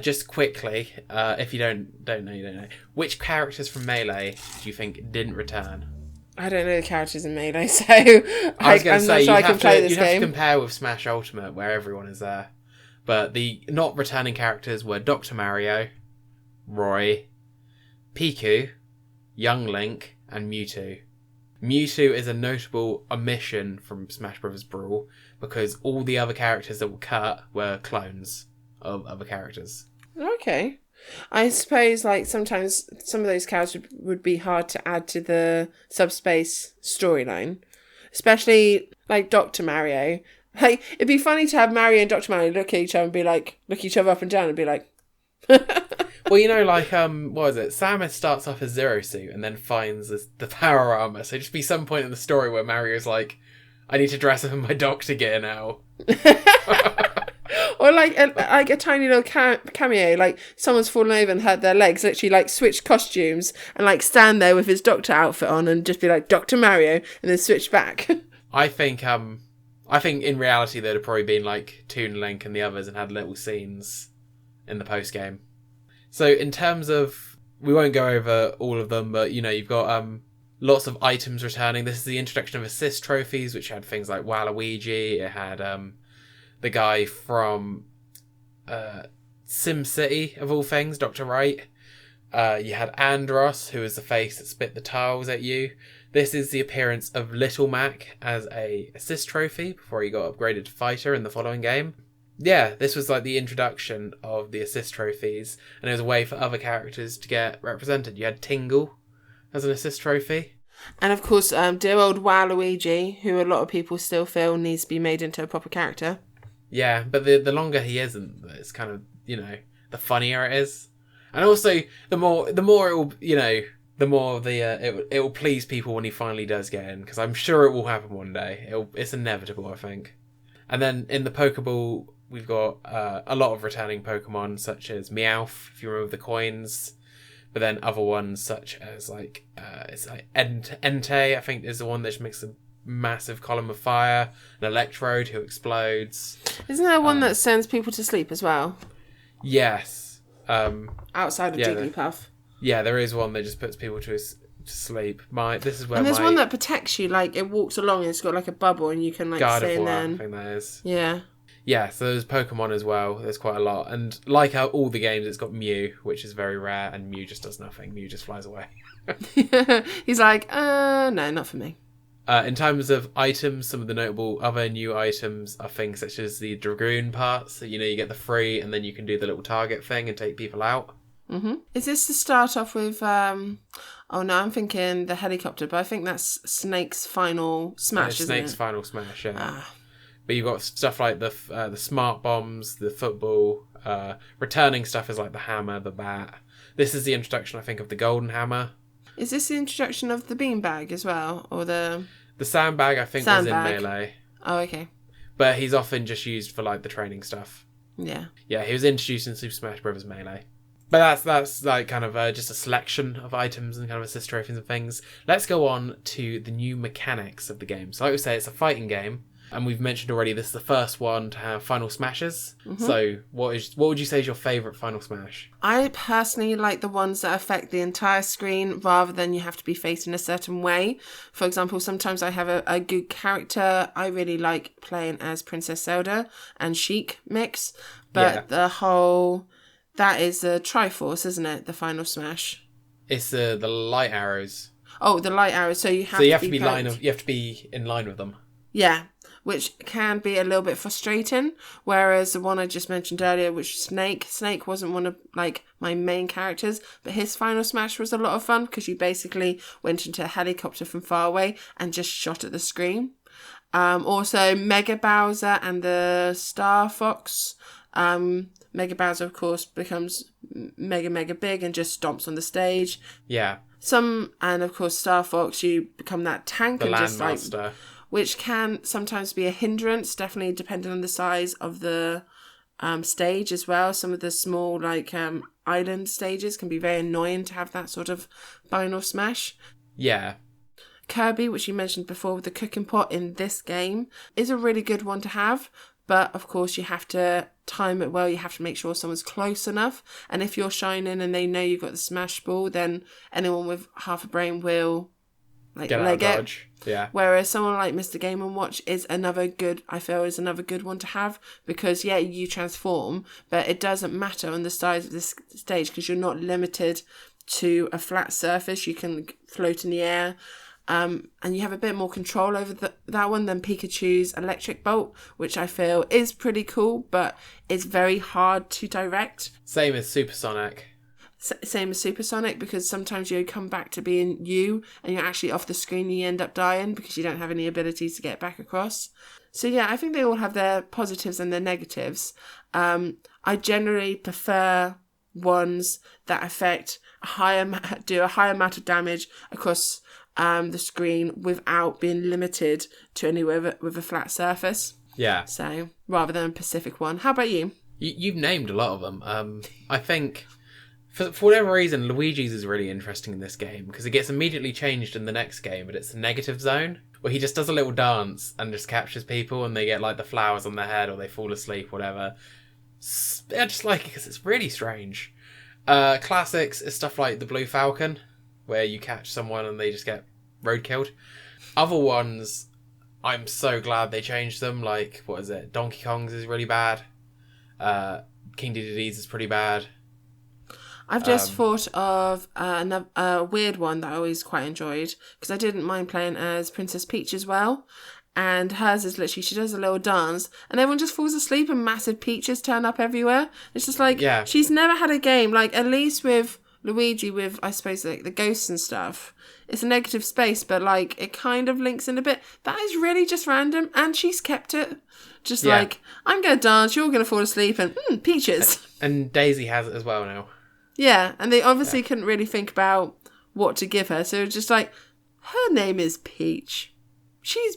Just quickly, if you don't know, you don't know. Which characters from Melee do you think didn't return? I don't know the characters in Melee, so I was going to say, I can play this you'd game. have to compare with Smash Ultimate, where everyone is there. But the not returning characters were Dr. Mario, Roy, Piku, Young Link, and Mewtwo. Mewtwo is a notable omission from Smash Bros. Brawl because all the other characters that were cut were clones of other characters. Okay. I suppose like sometimes some of those characters would be hard to add to the Subspace storyline. Especially like Dr. Mario. Like it'd be funny to have Mario and Dr. Mario look at each other and be like, look each other up and down and be like Well, you know, like, what is it? Samus starts off as Zero Suit and then finds the power armor. So just be some point in the story where Mario's like, I need to dress up in my doctor gear now. Or like a tiny little cameo, like someone's fallen over and hurt their legs, literally like switch costumes and like stand there with his doctor outfit on and just be like Dr. Mario and then switch back. I think in reality there'd have probably been like Toon Link and the others and had little scenes in the post game. So in terms of, we won't go over all of them, but you know, you've got lots of items returning. This is the introduction of assist trophies, which had things like Waluigi. It had the guy from SimCity, of all things, Dr. Wright. You had Andros, who was the face that spit the tiles at you. This is the appearance of Little Mac as a assist trophy before he got upgraded to fighter in the following game. Yeah, this was like the introduction of the assist trophies, and it was a way for other characters to get represented. You had Tingle as an assist trophy. And of course, dear old Waluigi, who a lot of people still feel needs to be made into a proper character. Yeah, but the longer he isn't, it's kind of, you know, the funnier it is. And also, the more it will, you know, the more it will please people when he finally does get in, because I'm sure it will happen one day. It's inevitable, I think. And then in the Pokeball, we've got a lot of returning Pokemon, such as Meowth, if you remember the coins. But then other ones, such as like it's like Entei, I think, is the one that just makes a massive column of fire. An Electrode who explodes. Isn't there one that sends people to sleep as well? Yes. Outside of Jigglypuff. Yeah, there is one that just puts people to sleep. There's one that protects you, like it walks along and it's got like a bubble and you can like stay in there. I think that is. Yeah. Yeah, so there's Pokemon as well. There's quite a lot. And like how all the games, it's got Mew, which is very rare, and Mew just does nothing. Mew just flies away. He's like, no, not for me. In terms of items, some of the notable other new items are things such as the Dragoon parts. So, you know, you get the free, and then you can do the little target thing and take people out. Mm-hmm. Is this to start off with, oh no, I'm thinking the helicopter, but I think that's Snake's final smash, isn't it? Snake's final smash, yeah. But you've got stuff like the smart bombs, the football, returning stuff is like the hammer, the bat. This is the introduction, I think, of the golden hammer. Is this the introduction of the beanbag as well, or the sandbag? I think was in Melee. Oh, okay. But he's often just used for like the training stuff. Yeah. Yeah, he was introduced in Super Smash Bros. Melee. But that's like kind of just a selection of items and kind of assist trophies and things. Let's go on to the new mechanics of the game. So like we say, it's a fighting game. And we've mentioned already, this is the first one to have final smashes. Mm-hmm. So what would you say is your favourite final smash? I personally like the ones that affect the entire screen rather than you have to be facing a certain way. For example, sometimes I have a good character. I really like playing as Princess Zelda and Sheik mix. But that is the Triforce, isn't it? The final smash. It's the light arrows. Oh, the light arrows. So you have to be you have to be in line with them. Yeah, which can be a little bit frustrating. Whereas the one I just mentioned earlier, which was Snake wasn't one of like my main characters, but his final smash was a lot of fun because you basically went into a helicopter from far away and just shot at the screen. Also, Mega Bowser and the Star Fox. Mega Bowser, of course, becomes mega big and just stomps on the stage. Yeah. And of course, Star Fox, you become that tank and just like, which can sometimes be a hindrance, definitely depending on the size of the stage as well. Some of the small like island stages can be very annoying to have that sort of final smash. Yeah. Kirby, which you mentioned before with the cooking pot in this game, is a really good one to have. But of course, you have to time it well. You have to make sure someone's close enough. And if you're shining and they know you've got the smash ball, then anyone with half a brain will like leg it. Dodge. Yeah. Whereas someone like Mr. Game & Watch is another good one to have because, yeah, you transform, but it doesn't matter on the size of this stage because you're not limited to a flat surface. You can float in the air. And you have a bit more control over that one than Pikachu's electric bolt, which I feel is pretty cool, but it's very hard to direct. Same as Supersonic. Same as Supersonic, because sometimes you come back to being you and you're actually off the screen and you end up dying because you don't have any abilities to get back across. So yeah, I think they all have their positives and their negatives. I generally prefer ones that do a higher amount of damage across the screen without being limited to anywhere with a flat surface. Yeah. So rather than a Pacific one. How about you? You've named a lot of them. I think for whatever reason, Luigi's is really interesting in this game because it gets immediately changed in the next game, but it's the negative zone where he just does a little dance and just captures people and they get like the flowers on their head or they fall asleep, whatever. I just like it because it's really strange. Classics is stuff like the Blue Falcon, where you catch someone and they just get roadkilled. Other ones, I'm so glad they changed them. Like, what is it? Donkey Kong's is really bad. King Dedede's is pretty bad. I've just thought of a weird one that I always quite enjoyed because I didn't mind playing as Princess Peach as well. And hers is literally, she does a little dance and everyone just falls asleep and massive peaches turn up everywhere. It's just like, She's never had a game, like at least with Luigi, with I suppose like the ghosts and stuff, it's a negative space, but like it kind of links in a bit. That is really just random, and she's kept it just like, I'm gonna dance, you're gonna fall asleep, and peaches. And Daisy has it as well now. Yeah, and they obviously couldn't really think about what to give her, so it's just like, her name is Peach, she's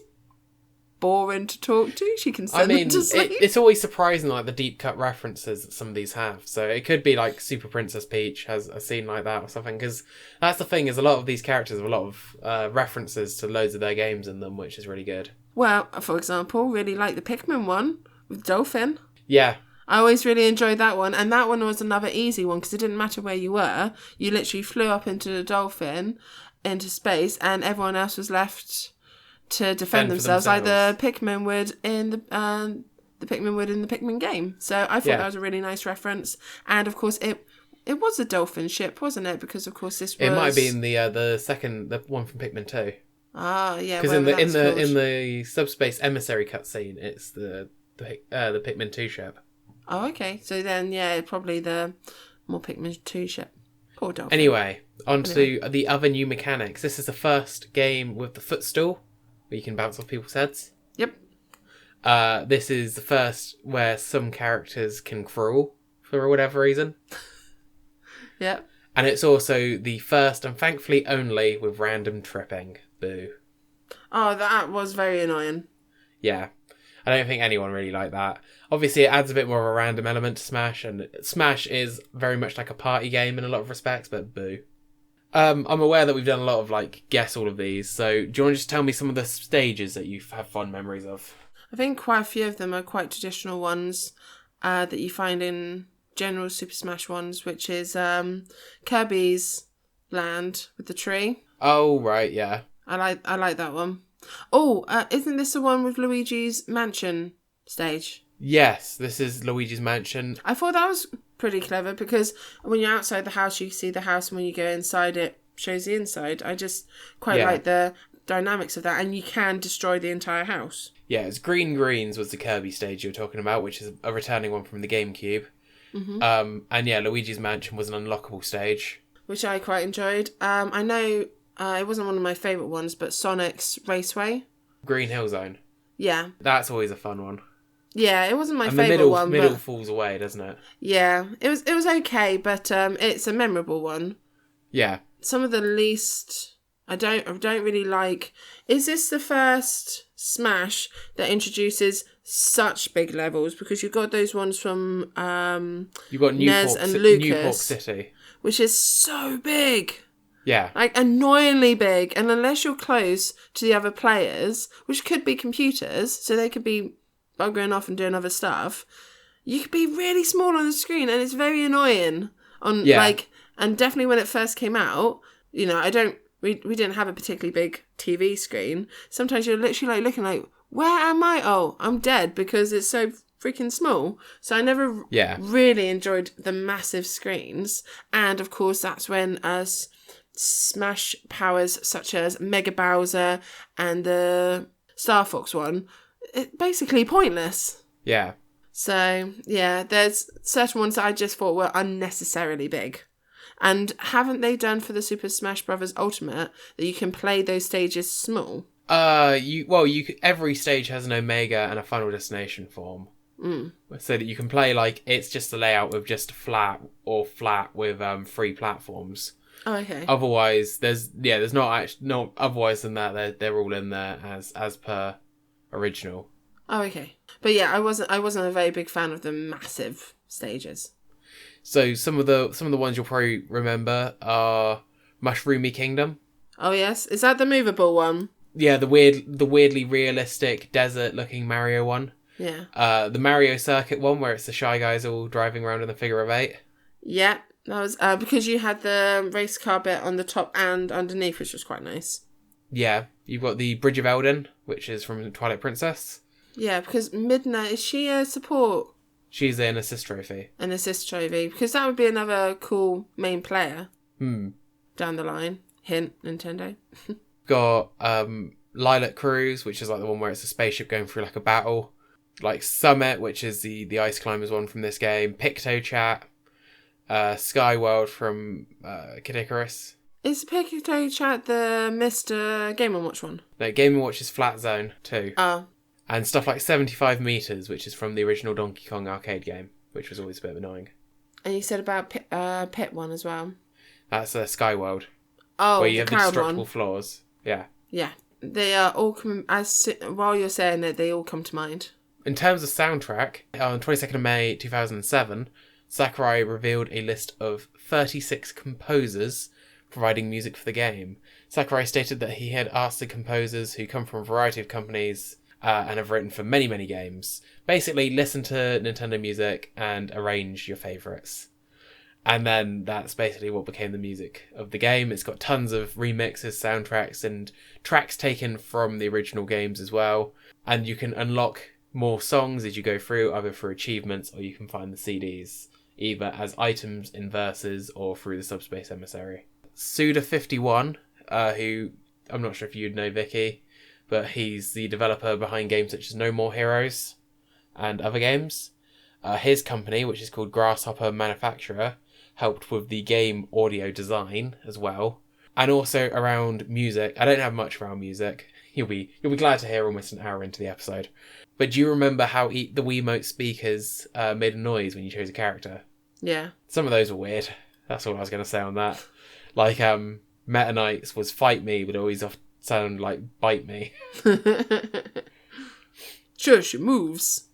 boring to talk to, she can send them to sleep. It's always surprising like the deep cut references that some of these have, so it could be like Super Princess Peach has a scene like that or something, because that's the thing, is a lot of these characters have a lot of references to loads of their games in them, which is really good. Well, for example, really like the Pikmin one with Dolphin. Yeah, I always really enjoyed that one, and that one was another easy one because it didn't matter where you were, you literally flew up into the Dolphin into space and everyone else was left to defend themselves, like the Pikmin would in the Pikmin game. So I thought that was a really nice reference, and of course it was a dolphin ship, wasn't it? Because of course this was. It might have been the one from Pikmin 2. Ah, yeah. Because in the Subspace Emissary cutscene, it's the Pikmin 2 ship. Oh, okay. So then, yeah, probably the more Pikmin 2 ship. Poor dolphin. Anyway, on to the other new mechanics. This is the first game with the Footstool, where you can bounce off people's heads. Yep. This is the first where some characters can crawl for whatever reason. Yep. And it's also the first and thankfully only with random tripping. Boo. Oh, that was very annoying. Yeah. I don't think anyone really liked that. Obviously, it adds a bit more of a random element to Smash, and Smash is very much like a party game in a lot of respects, but boo. I'm aware that we've done a lot of, like, guess all of these, so do you want to just tell me some of the stages that you have fond memories of? I think quite a few of them are quite traditional ones that you find in general Super Smash ones, which is Kirby's land with the tree. Oh, right, yeah. I like that one. Oh, isn't this the one with Luigi's mansion stage? Yes, this is Luigi's mansion. I thought that was pretty clever because when you're outside the house, you see the house, and when you go inside it, shows the inside. I just quite like the dynamics of that, and you can destroy the entire house. Yeah, it's Green Greens was the Kirby stage you were talking about, which is a returning one from the GameCube. And yeah, Luigi's Mansion was an unlockable stage, which I quite enjoyed. I know it wasn't one of my favourite ones, but Sonic's Raceway. Green Hill Zone. Yeah. That's always a fun one. Yeah, it wasn't my favourite one. The middle falls away, doesn't it? Yeah, it was okay, but it's a memorable one. Yeah. Some of the least I don't really like. Is this the first Smash that introduces such big levels? Because you've got those ones from you've got Nez and Lucas, Newport City, which is so big. Yeah. Like, annoyingly big. And unless you're close to the other players, which could be computers, so they could be buggering off and doing other stuff, you could be really small on the screen, and it's very annoying. And definitely when it first came out, you know, we didn't have a particularly big TV screen. Sometimes you're literally like looking like, where am I? Oh, I'm dead because it's so freaking small. So I never really enjoyed the massive screens. And of course, that's when Smash powers such as Mega Bowser and the Star Fox one, it's basically pointless. Yeah. So, yeah, there's certain ones that I just thought were unnecessarily big. And haven't they done for the Super Smash Bros. Ultimate that you can play those stages small? Every stage has an Omega and a Final Destination form. So that you can play, like, it's just a layout of just flat with 3 platforms. Oh, okay. Otherwise, there's not otherwise than that, they're all in there as per original. Oh, okay. But yeah, I wasn't a very big fan of the massive stages. So some of the ones you'll probably remember are Mushroomy Kingdom. Oh yes, is that the movable one? Yeah, the weirdly realistic desert-looking Mario one. Yeah. The Mario Circuit one, where it's the Shy Guys all driving around in the figure of 8. Yeah, that was because you had the race car bit on the top and underneath, which was quite nice. Yeah, you've got the Bridge of Eldin, which is from Twilight Princess. Yeah, because Midna, is she a support? She's an assist trophy. An assist trophy, because that would be another cool main player. Down the line. Hint, Nintendo. Got Lilac Cruise, which is like the one where it's a spaceship going through like a battle. Like Summit, which is the Ice Climbers one from this game. Picto Chat. Sky World from Kid Icarus. Is Picto Chat the Mr. Game & Watch one? No, Game & Watch is Flat Zone too. Oh. And stuff like 75 Meters, which is from the original Donkey Kong arcade game, which was always a bit annoying. And you said about Pit one as well. That's Sky World. Oh, where you have the destructible one. floors. Yeah. Yeah. They are all while you're saying it, they all come to mind. In terms of soundtrack, on 22nd of May 2007, Sakurai revealed a list of 36 composers providing music for the game. Sakurai stated that he had asked the composers, who come from a variety of companies and have written for many, many games, basically listen to Nintendo music and arrange your favourites. And then that's basically what became the music of the game. It's got tons of remixes, soundtracks, and tracks taken from the original games as well. And you can unlock more songs as you go through, either through achievements or you can find the CDs, either as items in verses or through the Subspace Emissary. Suda51, who I'm not sure if you'd know Vicky, but he's the developer behind games such as No More Heroes and other games. His company, which is called Grasshopper Manufacturer, helped with the game audio design as well. And also around music. I don't have much around music. You'll be glad to hear almost an hour into the episode. But do you remember how the Wiimote speakers made a noise when you chose a character? Yeah. Some of those were weird. That's all I was going to say on that. Like, Meta Knight's was fight me, but always sound like bite me. Sure, she moves.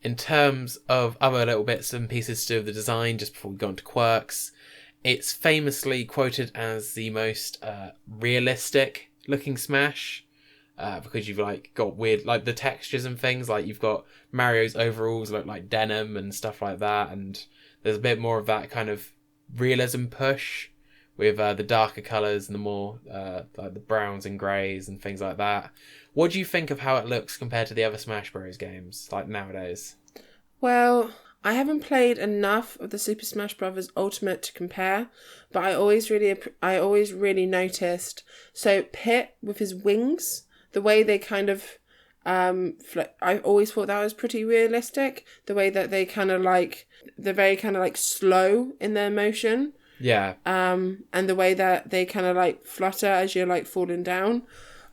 In terms of other little bits and pieces to do with the design, just before we go on to Quirks, it's famously quoted as the most realistic looking Smash. Because you've got weird, the textures and things, you've got Mario's overalls look like denim and stuff like that, and there's a bit more of that kind of realism push with the darker colours and the more the browns and greys and things like that. What do you think of how it looks compared to the other Smash Bros games nowadays? Well, I haven't played enough of the Super Smash Bros. Ultimate to compare, but I always really noticed. So Pit with his wings, the way they kind of, I always thought that was pretty realistic. The way that they kind of like, they're very kind of like slow in their motion. Yeah. And the way that they kind of like flutter as you're like falling down.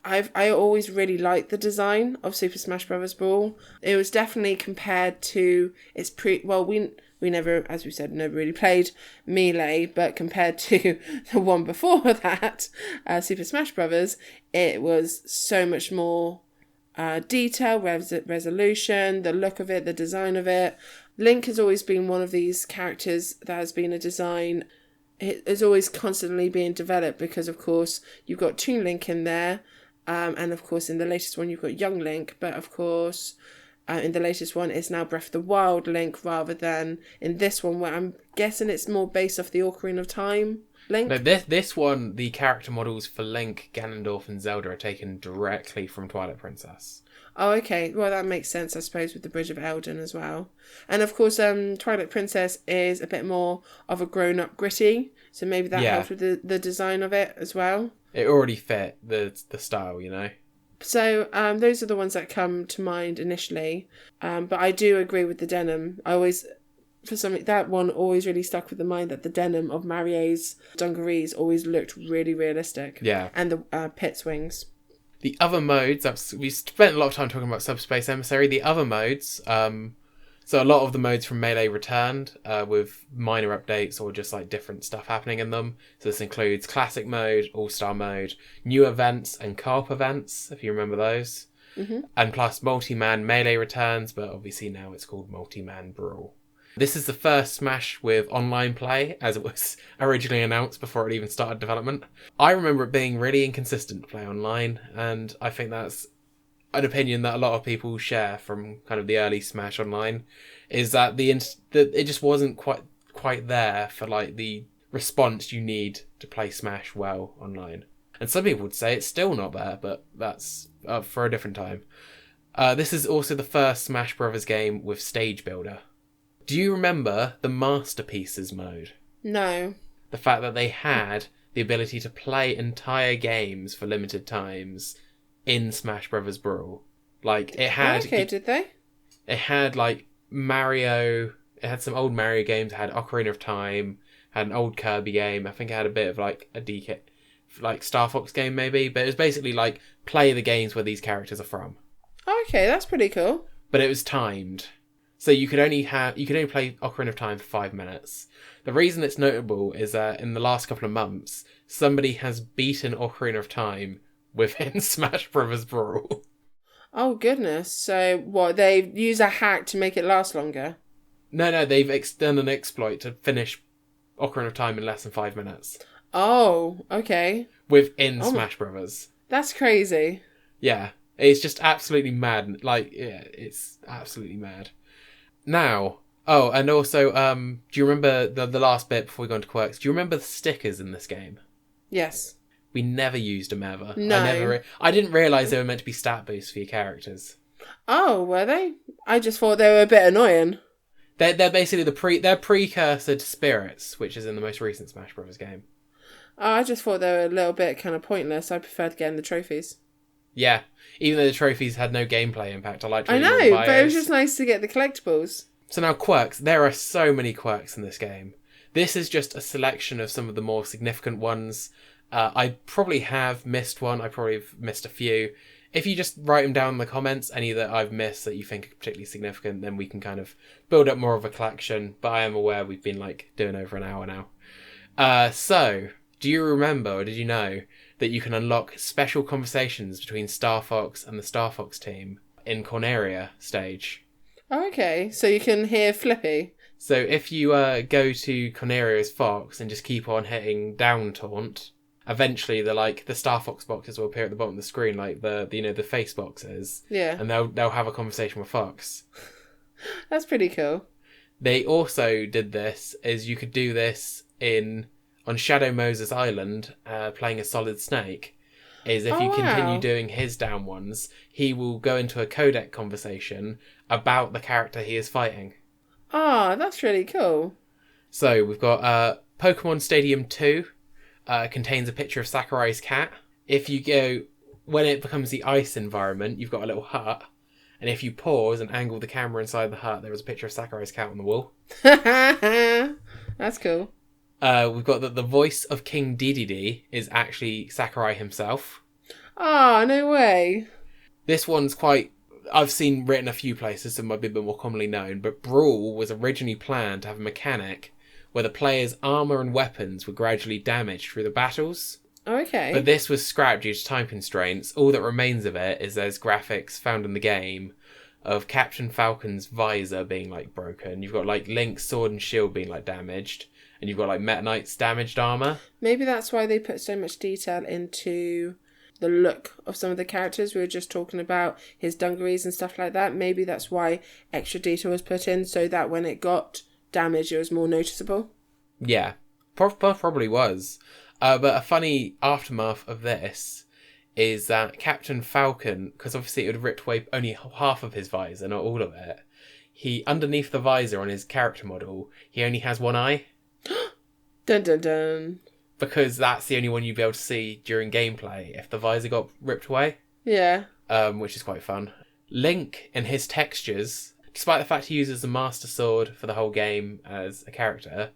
I always really liked the design of Super Smash Bros. Brawl. It was definitely compared to its we never, as we said, never really played Melee, but compared to the one before that, Super Smash Bros., it was so much more detail, resolution, the look of it, the design of it. Link has always been one of these characters that has been a design. It is always constantly being developed because, of course, you've got Toon Link in there. And of course, in the latest one, you've got Young Link. But of course, in the latest one, it's now Breath of the Wild Link rather than in this one, where I'm guessing it's more based off the Ocarina of Time Link. No, this one, the character models for Link, Ganondorf, and Zelda are taken directly from Twilight Princess. Oh, okay. Well, that makes sense, I suppose, with the Bridge of Eldin as well. And of course, Twilight Princess is a bit more of a grown-up gritty, so maybe that helps with the design of it as well. It already fit the style, you know? So those are the ones that come to mind initially. But I do agree with the denim. That one always really stuck with the mind that the denim of Marie's dungarees always looked really realistic. Yeah. And the Pit's wings. The other modes, we spent a lot of time talking about Subspace Emissary. The other modes, so a lot of the modes from Melee returned with minor updates or just like different stuff happening in them. So this includes Classic Mode, All-Star Mode, new events and co-op events, if you remember those. Mm-hmm. And plus Multi-Man Melee returns, but obviously now it's called Multi-Man Brawl. This is the first Smash with online play, as it was originally announced before it even started development. I remember it being really inconsistent to play online, and I think that's an opinion that a lot of people share from kind of the early Smash Online, is that it just wasn't quite there for like the response you need to play Smash well online. And some people would say it's still not there, but that's for a different time. This is also the first Smash Bros. Game with Stage Builder. Do you remember the Masterpieces mode? No. The fact that they had the ability to play entire games for limited times in Smash Bros. Brawl. Like, it had... Okay, did they? It had, like, Mario... It had some old Mario games. It had Ocarina of Time. Had an old Kirby game. I think it had a bit of, like, a DK... Like, Star Fox game, maybe. But it was basically, like, play the games where these characters are from. Okay, that's pretty cool. But it was timed. So you could only play Ocarina of Time for 5 minutes. The reason it's notable is that in the last couple of months, somebody has beaten Ocarina of Time within Smash Bros. Brawl. Oh, goodness. So, what, they use a hack to make it last longer? No, they've done an exploit to finish Ocarina of Time in less than 5 minutes. Oh, okay. Within Smash Bros. That's crazy. Yeah, it's just absolutely mad. Like, yeah, it's absolutely mad. Now, and also, do you remember the last bit before we go on to Quirks? Do you remember the stickers in this game? Yes. We never used them ever. No. I didn't realise they were meant to be stat boosts for your characters. Oh, were they? I just thought they were a bit annoying. They're basically they're precursor to Spirits, which is in the most recent Smash Bros. Game. Oh, I just thought they were a little bit kind of pointless. I preferred getting the trophies. Yeah, even though the trophies had no gameplay impact, I liked I know, but it was just nice to get the collectibles. So now Quirks. There are so many Quirks in this game. This is just a selection of some of the more significant ones. I probably have missed one. I probably have missed a few. If you just write them down in the comments, any that I've missed that you think are particularly significant, then we can kind of build up more of a collection. But I am aware we've been like doing over an hour now. So, do you remember or did you know that you can unlock special conversations between Star Fox and the Star Fox team in Corneria stage? Oh, okay. So you can hear Flippy. So if you go to Corneria as Fox and just keep on hitting down taunt, eventually the Star Fox boxes will appear at the bottom of the screen, like the face boxes. Yeah. And they'll have a conversation with Fox. That's pretty cool. They also did this, is you could do this on Shadow Moses Island, playing a Solid Snake. Is if you continue doing his down ones, he will go into a codec conversation about the character he is fighting. Oh, that's really cool. So we've got Pokemon Stadium 2 contains a picture of Sakurai's cat. If you go, when it becomes the ice environment, you've got a little hut. And if you pause and angle the camera inside the hut, there is a picture of Sakurai's cat on the wall. That's cool. We've got that the voice of King Dedede is actually Sakurai himself. Oh, no way. This one's quite... I've seen written a few places, so it might be a bit more commonly known, but Brawl was originally planned to have a mechanic where the player's armour and weapons were gradually damaged through the battles. Okay. But this was scrapped due to time constraints. All that remains of it is there's graphics found in the game of Captain Falcon's visor being, like, broken. You've got, like, Link's sword and shield being, like, damaged. And you've got, like, Meta Knight's damaged armour. Maybe that's why they put so much detail into the look of some of the characters. We were just talking about his dungarees and stuff like that. Maybe that's why extra detail was put in so that when it got damaged, it was more noticeable. Yeah, probably was. But a funny aftermath of this is that Captain Falcon, because obviously it would have ripped away only half of his visor, not all of it. He, underneath the visor on his character model, he only has one eye. Dun dun dun. Because that's the only one you'd be able to see during gameplay if the visor got ripped away. Yeah. Which is quite fun. Link, in his textures, despite the fact he uses the Master Sword for the whole game as a character,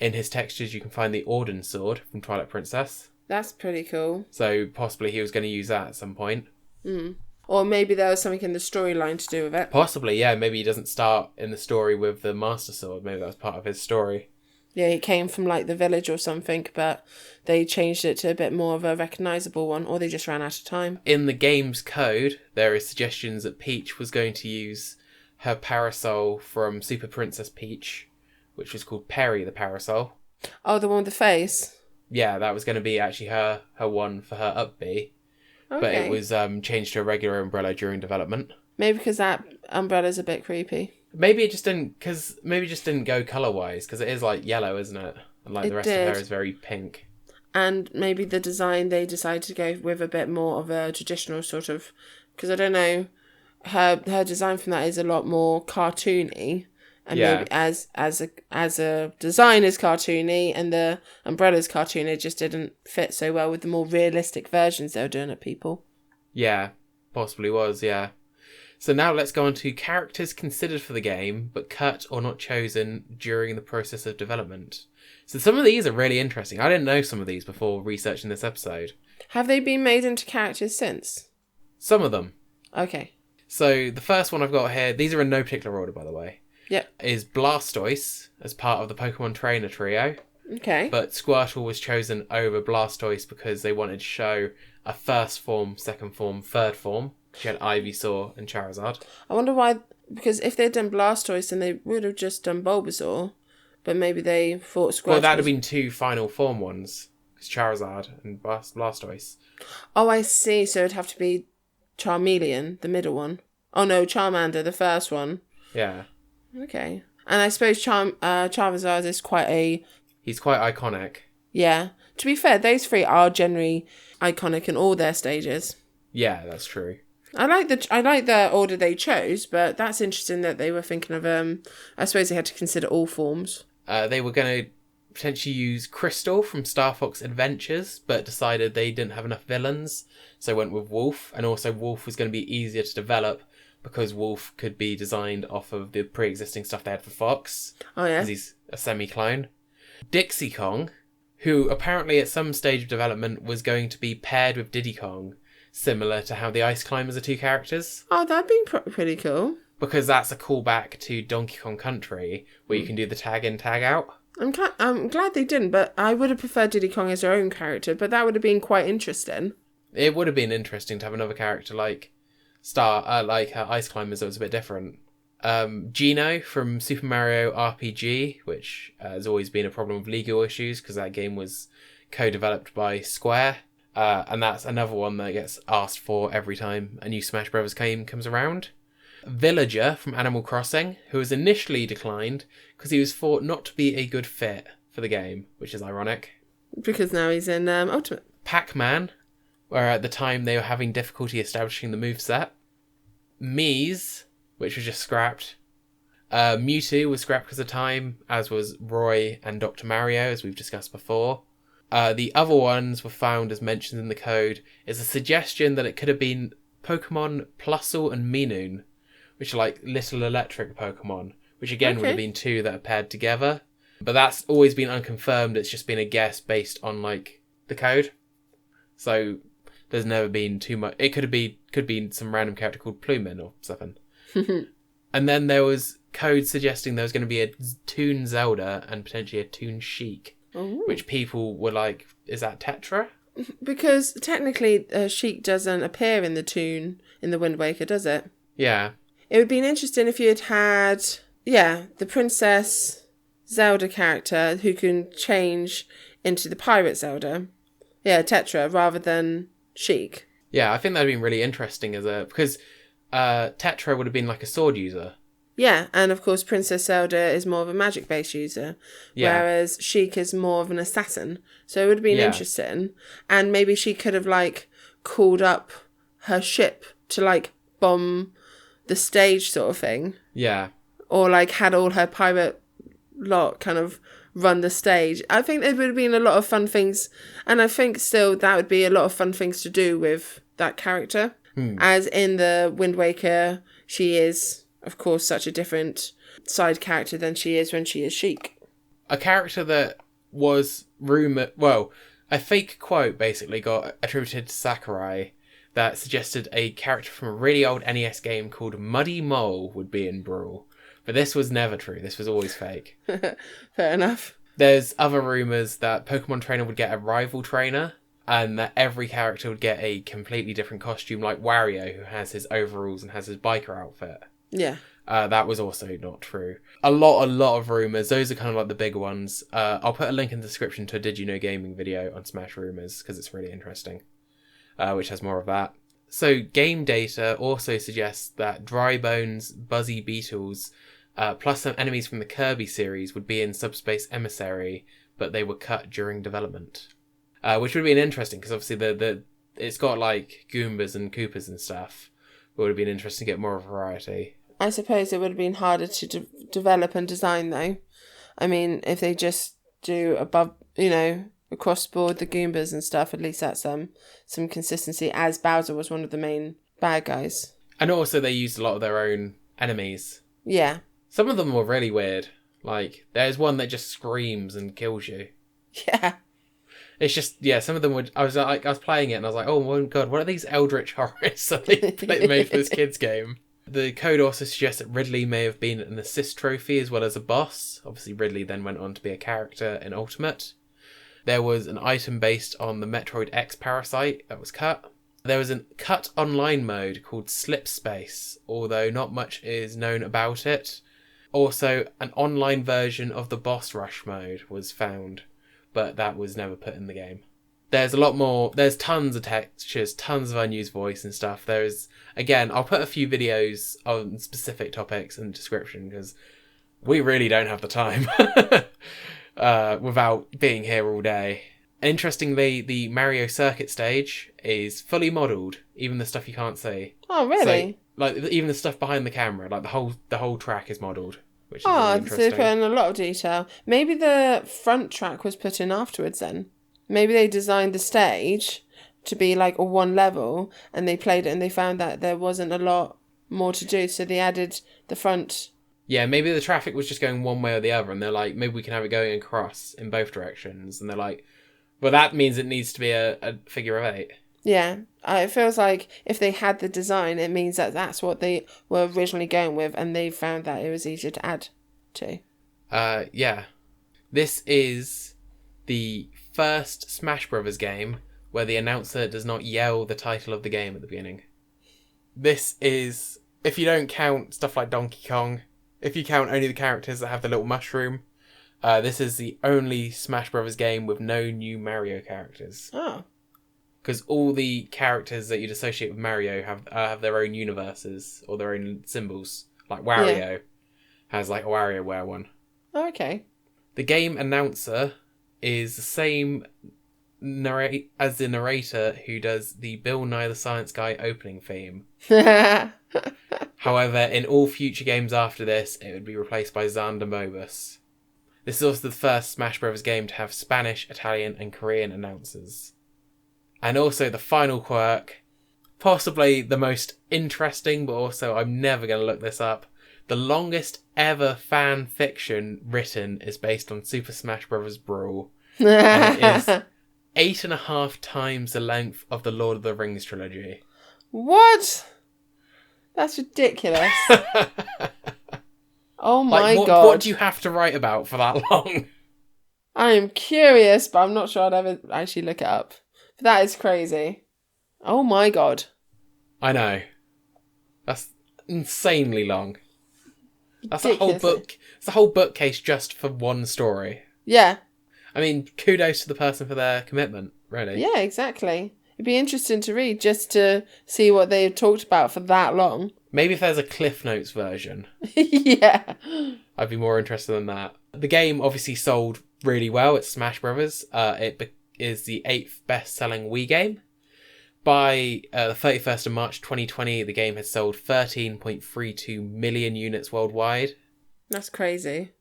in his textures you can find the Orden Sword from Twilight Princess. That's pretty cool. So possibly he was going to use that at some point. Mm. Or maybe there was something in the storyline to do with it. Possibly, yeah. Maybe he doesn't start in the story with the Master Sword. Maybe that was part of his story. Yeah, he came from, like, the village or something, but they changed it to a bit more of a recognisable one, or they just ran out of time. In the game's code, there is suggestions that Peach was going to use her parasol from Super Princess Peach, which was called Perry the Parasol. Oh, the one with the face? Yeah, that was going to be actually her one for her up B. Okay. But it was changed to a regular umbrella during development. Maybe because that umbrella's a bit creepy. Maybe it just didn't go colour-wise, because it is, like, yellow, isn't it? And, like, the rest of her is very pink. And maybe the design, they decided to go with a bit more of a traditional sort of... Because, I don't know, her design from that is a lot more cartoony. And maybe as a design is cartoony and the umbrella's cartoony, it just didn't fit so well with the more realistic versions they were doing of people. Yeah, possibly was, yeah. So now let's go on to characters considered for the game, but cut or not chosen during the process of development. So some of these are really interesting. I didn't know some of these before researching this episode. Have they been made into characters since? Some of them. Okay. So the first one I've got here, these are in no particular order, by the way. Yep. Is Blastoise as part of the Pokemon Trainer trio. Okay. But Squirtle was chosen over Blastoise because they wanted to show a first form, second form, third form. She had Ivysaur and Charizard. I wonder why, because if they'd done Blastoise, then they would have just done Bulbasaur. But maybe they thought Squirtle... Well, that'd have been two final form ones. Because Charizard and Blastoise. Oh, I see. So it'd have to be Charmeleon, the middle one. Oh, no, Charmander, the first one. Yeah. Okay. And I suppose Charizard is quite a... He's quite iconic. Yeah. To be fair, those three are generally iconic in all their stages. Yeah, that's true. I like the order they chose, but that's interesting that they were thinking of I suppose they had to consider all forms. They were going to potentially use Crystal from Star Fox Adventures, but decided they didn't have enough villains, so went with Wolf. And also Wolf was going to be easier to develop because Wolf could be designed off of the pre-existing stuff they had for Fox. Oh yeah, because he's a semi-clone. Dixie Kong, who apparently at some stage of development was going to be paired with Diddy Kong, similar to how the Ice Climbers are two characters. Oh, that'd be pretty cool. Because that's a callback to Donkey Kong Country, where you can do the tag in, tag out. I'm glad they didn't, but I would have preferred Diddy Kong as their own character, but that would have been quite interesting. It would have been interesting to have another character like Ice Climbers that was a bit different. Geno from Super Mario RPG, which has always been a problem with legal issues, because that game was co-developed by Square. And that's another one that gets asked for every time a new Smash Bros. Game comes around. Villager from Animal Crossing, who was initially declined because he was thought not to be a good fit for the game, which is ironic. Because now he's in Ultimate. Pac-Man, where at the time they were having difficulty establishing the moveset. Mies, which was just scrapped. Mewtwo was scrapped because of time, as was Roy and Dr. Mario, as we've discussed before. The other ones were found, as mentioned in the code, is a suggestion that it could have been Pokemon Plusle and Minoon, which are like little electric Pokemon, which again would have been two that are paired together. But that's always been unconfirmed. It's just been a guess based on like the code. So there's never been too much. It could be some random character called Plumin or something. And then there was code suggesting there was going to be a Toon Zelda and potentially a Toon Sheik, which people were like, is that Tetra? Because technically Sheik doesn't appear in the Toon in the Wind Waker, does it? Yeah. It would have been interesting if you had the Princess Zelda character who can change into the Pirate Zelda. Yeah, Tetra, rather than Sheik. Yeah, I think that would have been really interesting because Tetra would have been like a sword user. Yeah, and of course Princess Zelda is more of a magic-based user, whereas Sheik is more of an assassin. So it would have been interesting. And maybe she could have, like, called up her ship to, like, bomb the stage sort of thing. Yeah. Or, like, had all her pirate lot kind of run the stage. I think there would have been a lot of fun things. And I think still that would be a lot of fun things to do with that character. As in the Wind Waker, she is, of course, such a different side character than she is when she is Sheik. A character that was rumoured... Well, a fake quote basically got attributed to Sakurai that suggested a character from a really old NES game called Muddy Mole would be in Brawl. But this was never true. This was always fake. Fair enough. There's other rumours that Pokemon Trainer would get a rival trainer and that every character would get a completely different costume, like Wario, who has his overalls and has his biker outfit. Yeah. That was also not true. A lot of rumours. Those are kind of like the big ones. I'll put a link in the description to a Did You Know Gaming video on Smash Rumours, because it's really interesting, which has more of that. So game data also suggests that Dry Bones, Buzzy Beetles, plus some enemies from the Kirby series would be in Subspace Emissary, but they were cut during development. Which would have been interesting, because obviously it's got like Goombas and Koopas and stuff. It would have been interesting to get more variety. I suppose it would have been harder to develop and design, though. I mean, if they just do above, across the board, the Goombas and stuff, at least that's some consistency, as Bowser was one of the main bad guys. And also they used a lot of their own enemies. Yeah. Some of them were really weird. Like, there's one that just screams and kills you. Yeah. It's just, some of them would... I was playing it and I was like, oh my god, what are these eldritch horrors that they made for this kids game? The code also suggests that Ridley may have been an assist trophy as well as a boss. Obviously, Ridley then went on to be a character in Ultimate. There was an item based on the Metroid X Parasite that was cut. There was a cut online mode called Slipspace, although not much is known about it. Also, an online version of the Boss Rush mode was found, but that was never put in the game. There's a lot more. There's tons of textures, tons of unused voice and stuff. There's, again, I'll put a few videos on specific topics in the description because we really don't have the time without being here all day. Interestingly, the Mario Circuit stage is fully modelled, even the stuff you can't see. Oh, really? So, like, even the stuff behind the camera, like the whole track is modelled, which is really interesting. So they put in a lot of detail. Maybe the front track was put in afterwards then. Maybe they designed the stage to be like a one level and they played it and they found that there wasn't a lot more to do, so they added the front. Yeah, maybe the traffic was just going one way or the other and they're like, maybe we can have it going across in both directions. And they're like, well, that means it needs to be a figure of 8. Yeah, it feels like if they had the design, it means that that's what they were originally going with and they found that it was easier to add to. Yeah. This is the first Smash Brothers game where the announcer does not yell the title of the game at the beginning. This is, if you don't count stuff like Donkey Kong, if you count only the characters that have the little mushroom, this is the only Smash Brothers game with no new Mario characters. Oh. Because all the characters that you'd associate with Mario have their own universes or their own symbols. Like Wario has like a WarioWare one. Oh, okay. The game announcer is the same narrator who does the Bill Nye the Science Guy opening theme. However, in all future games after this, it would be replaced by Xander Mobus. This is also the first Smash Bros. Game to have Spanish, Italian and Korean announcers. And also the final quirk, possibly the most interesting, but also I'm never going to look this up. The longest ever fan fiction written is based on Super Smash Bros. Brawl. And it is 8.5 times the length of the Lord of the Rings trilogy. What? That's ridiculous. Oh my god. What do you have to write about for that long? I am curious, but I'm not sure I'd ever actually look it up. But that is crazy. Oh my god. I know. That's insanely long. That's a whole book. It's a whole bookcase just for one story. Yeah. I mean, kudos to the person for their commitment, really. Yeah, exactly. It'd be interesting to read just to see what they've talked about for that long. Maybe if there's a Cliff Notes version. Yeah. I'd be more interested in that. The game obviously sold really well. It's Smash Brothers. It is the 8th best-selling Wii game. By the 31st of March 2020, the game had sold 13.32 million units worldwide. That's crazy.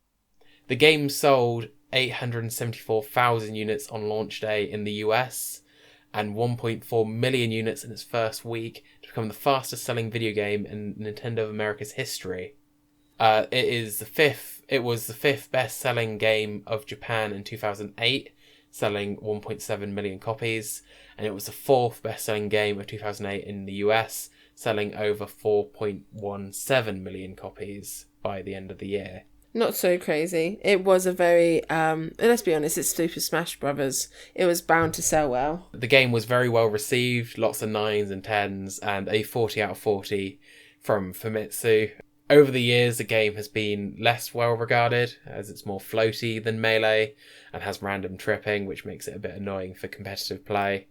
The game sold 874,000 units on launch day in the US and 1.4 million units in its first week to become the fastest selling video game in Nintendo of America's history. It was the fifth best selling game of Japan in 2008, selling 1.7 million copies, and it was the fourth best selling game of 2008 in the US, selling over 4.17 million copies by the end of the year. Not so crazy. It was a very, let's be honest, it's Super Smash Brothers. It was bound to sell well. The game was very well received, lots of 9s and 10s, and a 40 out of 40 from Famitsu. Over the years, the game has been less well regarded, as it's more floaty than Melee, and has random tripping, which makes it a bit annoying for competitive play.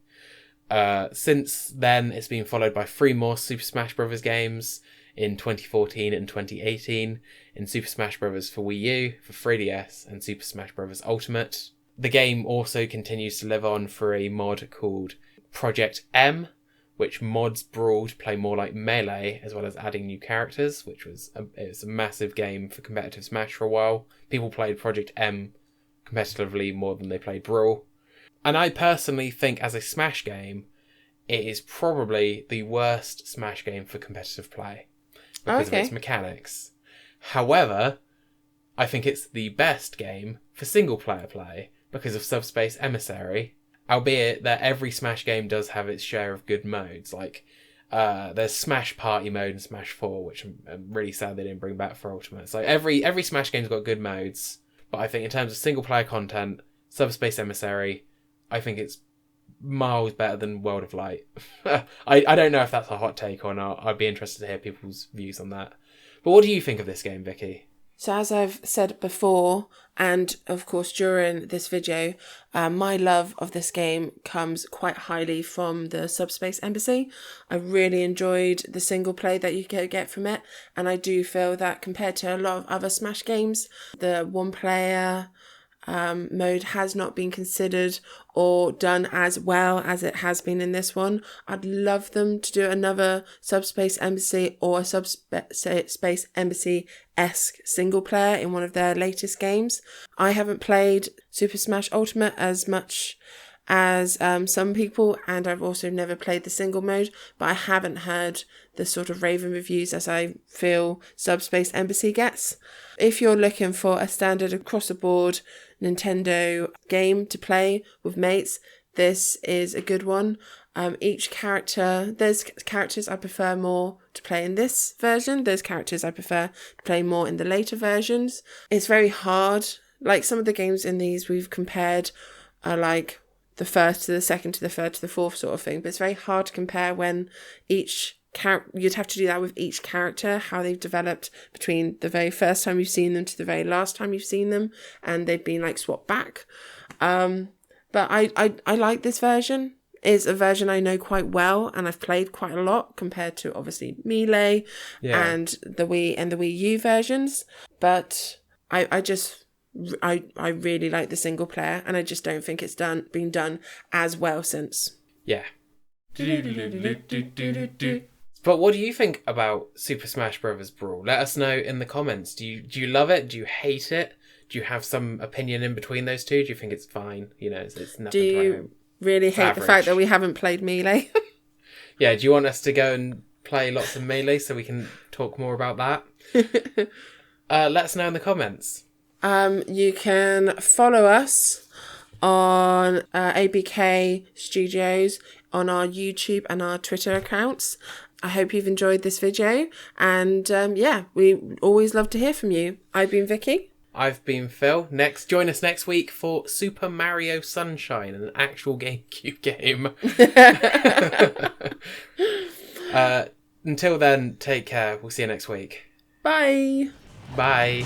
Since then, it's been followed by 3 more Super Smash Bros. Games, in 2014 and 2018, in Super Smash Bros. For Wii U, for 3DS, and Super Smash Bros. Ultimate. The game also continues to live on for a mod called Project M, which mods Brawl to play more like Melee, as well as adding new characters, which was a massive game for competitive Smash for a while. People played Project M competitively more than they played Brawl. And I personally think, as a Smash game, it is probably the worst Smash game for competitive play because of its mechanics. However, I think it's the best game for single-player play because of Subspace Emissary, albeit that every Smash game does have its share of good modes. Like, there's Smash Party mode and Smash 4, which I'm really sad they didn't bring back for Ultimate. So every Smash game's got good modes, but I think in terms of single-player content, Subspace Emissary, I think it's miles better than World of Light. I don't know if that's a hot take or not. I'd be interested to hear people's views on that. But what do you think of this game, Vicky? So as I've said before, and of course during this video, my love of this game comes quite highly from the Subspace Embassy. I really enjoyed the single play that you get from it, and I do feel that compared to a lot of other Smash games, the one player mode has not been considered or done as well as it has been in this one. I'd love them to do another Subspace Embassy or a Subspace Embassy-esque single player in one of their latest games. I haven't played Super Smash Ultimate as much as some people, and I've also never played the single mode, but I haven't heard the sort of raving reviews as I feel Subspace Embassy gets. If you're looking for a standard across the board Nintendo game to play with mates, this is a good one. There's characters I prefer more to play in this version. There's characters I prefer to play more in the later versions. It's very hard. Like some of the games in these we've compared are like the first to the second to the third to the fourth sort of thing, but it's very hard to compare when you'd have to do that with each character, how they've developed between the very first time you've seen them to the very last time you've seen them, and they've been like swapped back. But I like this version. It's a version I know quite well and I've played quite a lot compared to obviously Melee and the Wii and the Wii U versions. But I just I really like the single player, and I just don't think it's been done as well since. Yeah. But what do you think about Super Smash Bros. Brawl? Let us know in the comments. Do you love it? Do you hate it? Do you have some opinion in between those two? Do you think it's fine? You know, it's nothing. Do you really hate the fact that we haven't played Melee? Yeah, do you want us to go and play lots of Melee so we can talk more about that? Let us know in the comments. You can follow us on ABK Studios on our YouTube and our Twitter accounts. I hope you've enjoyed this video, and we always love to hear from you. I've been Vicky. I've been Phil. Join us next week for Super Mario Sunshine, an actual GameCube game. Until then, take care. We'll see you next week. Bye. Bye.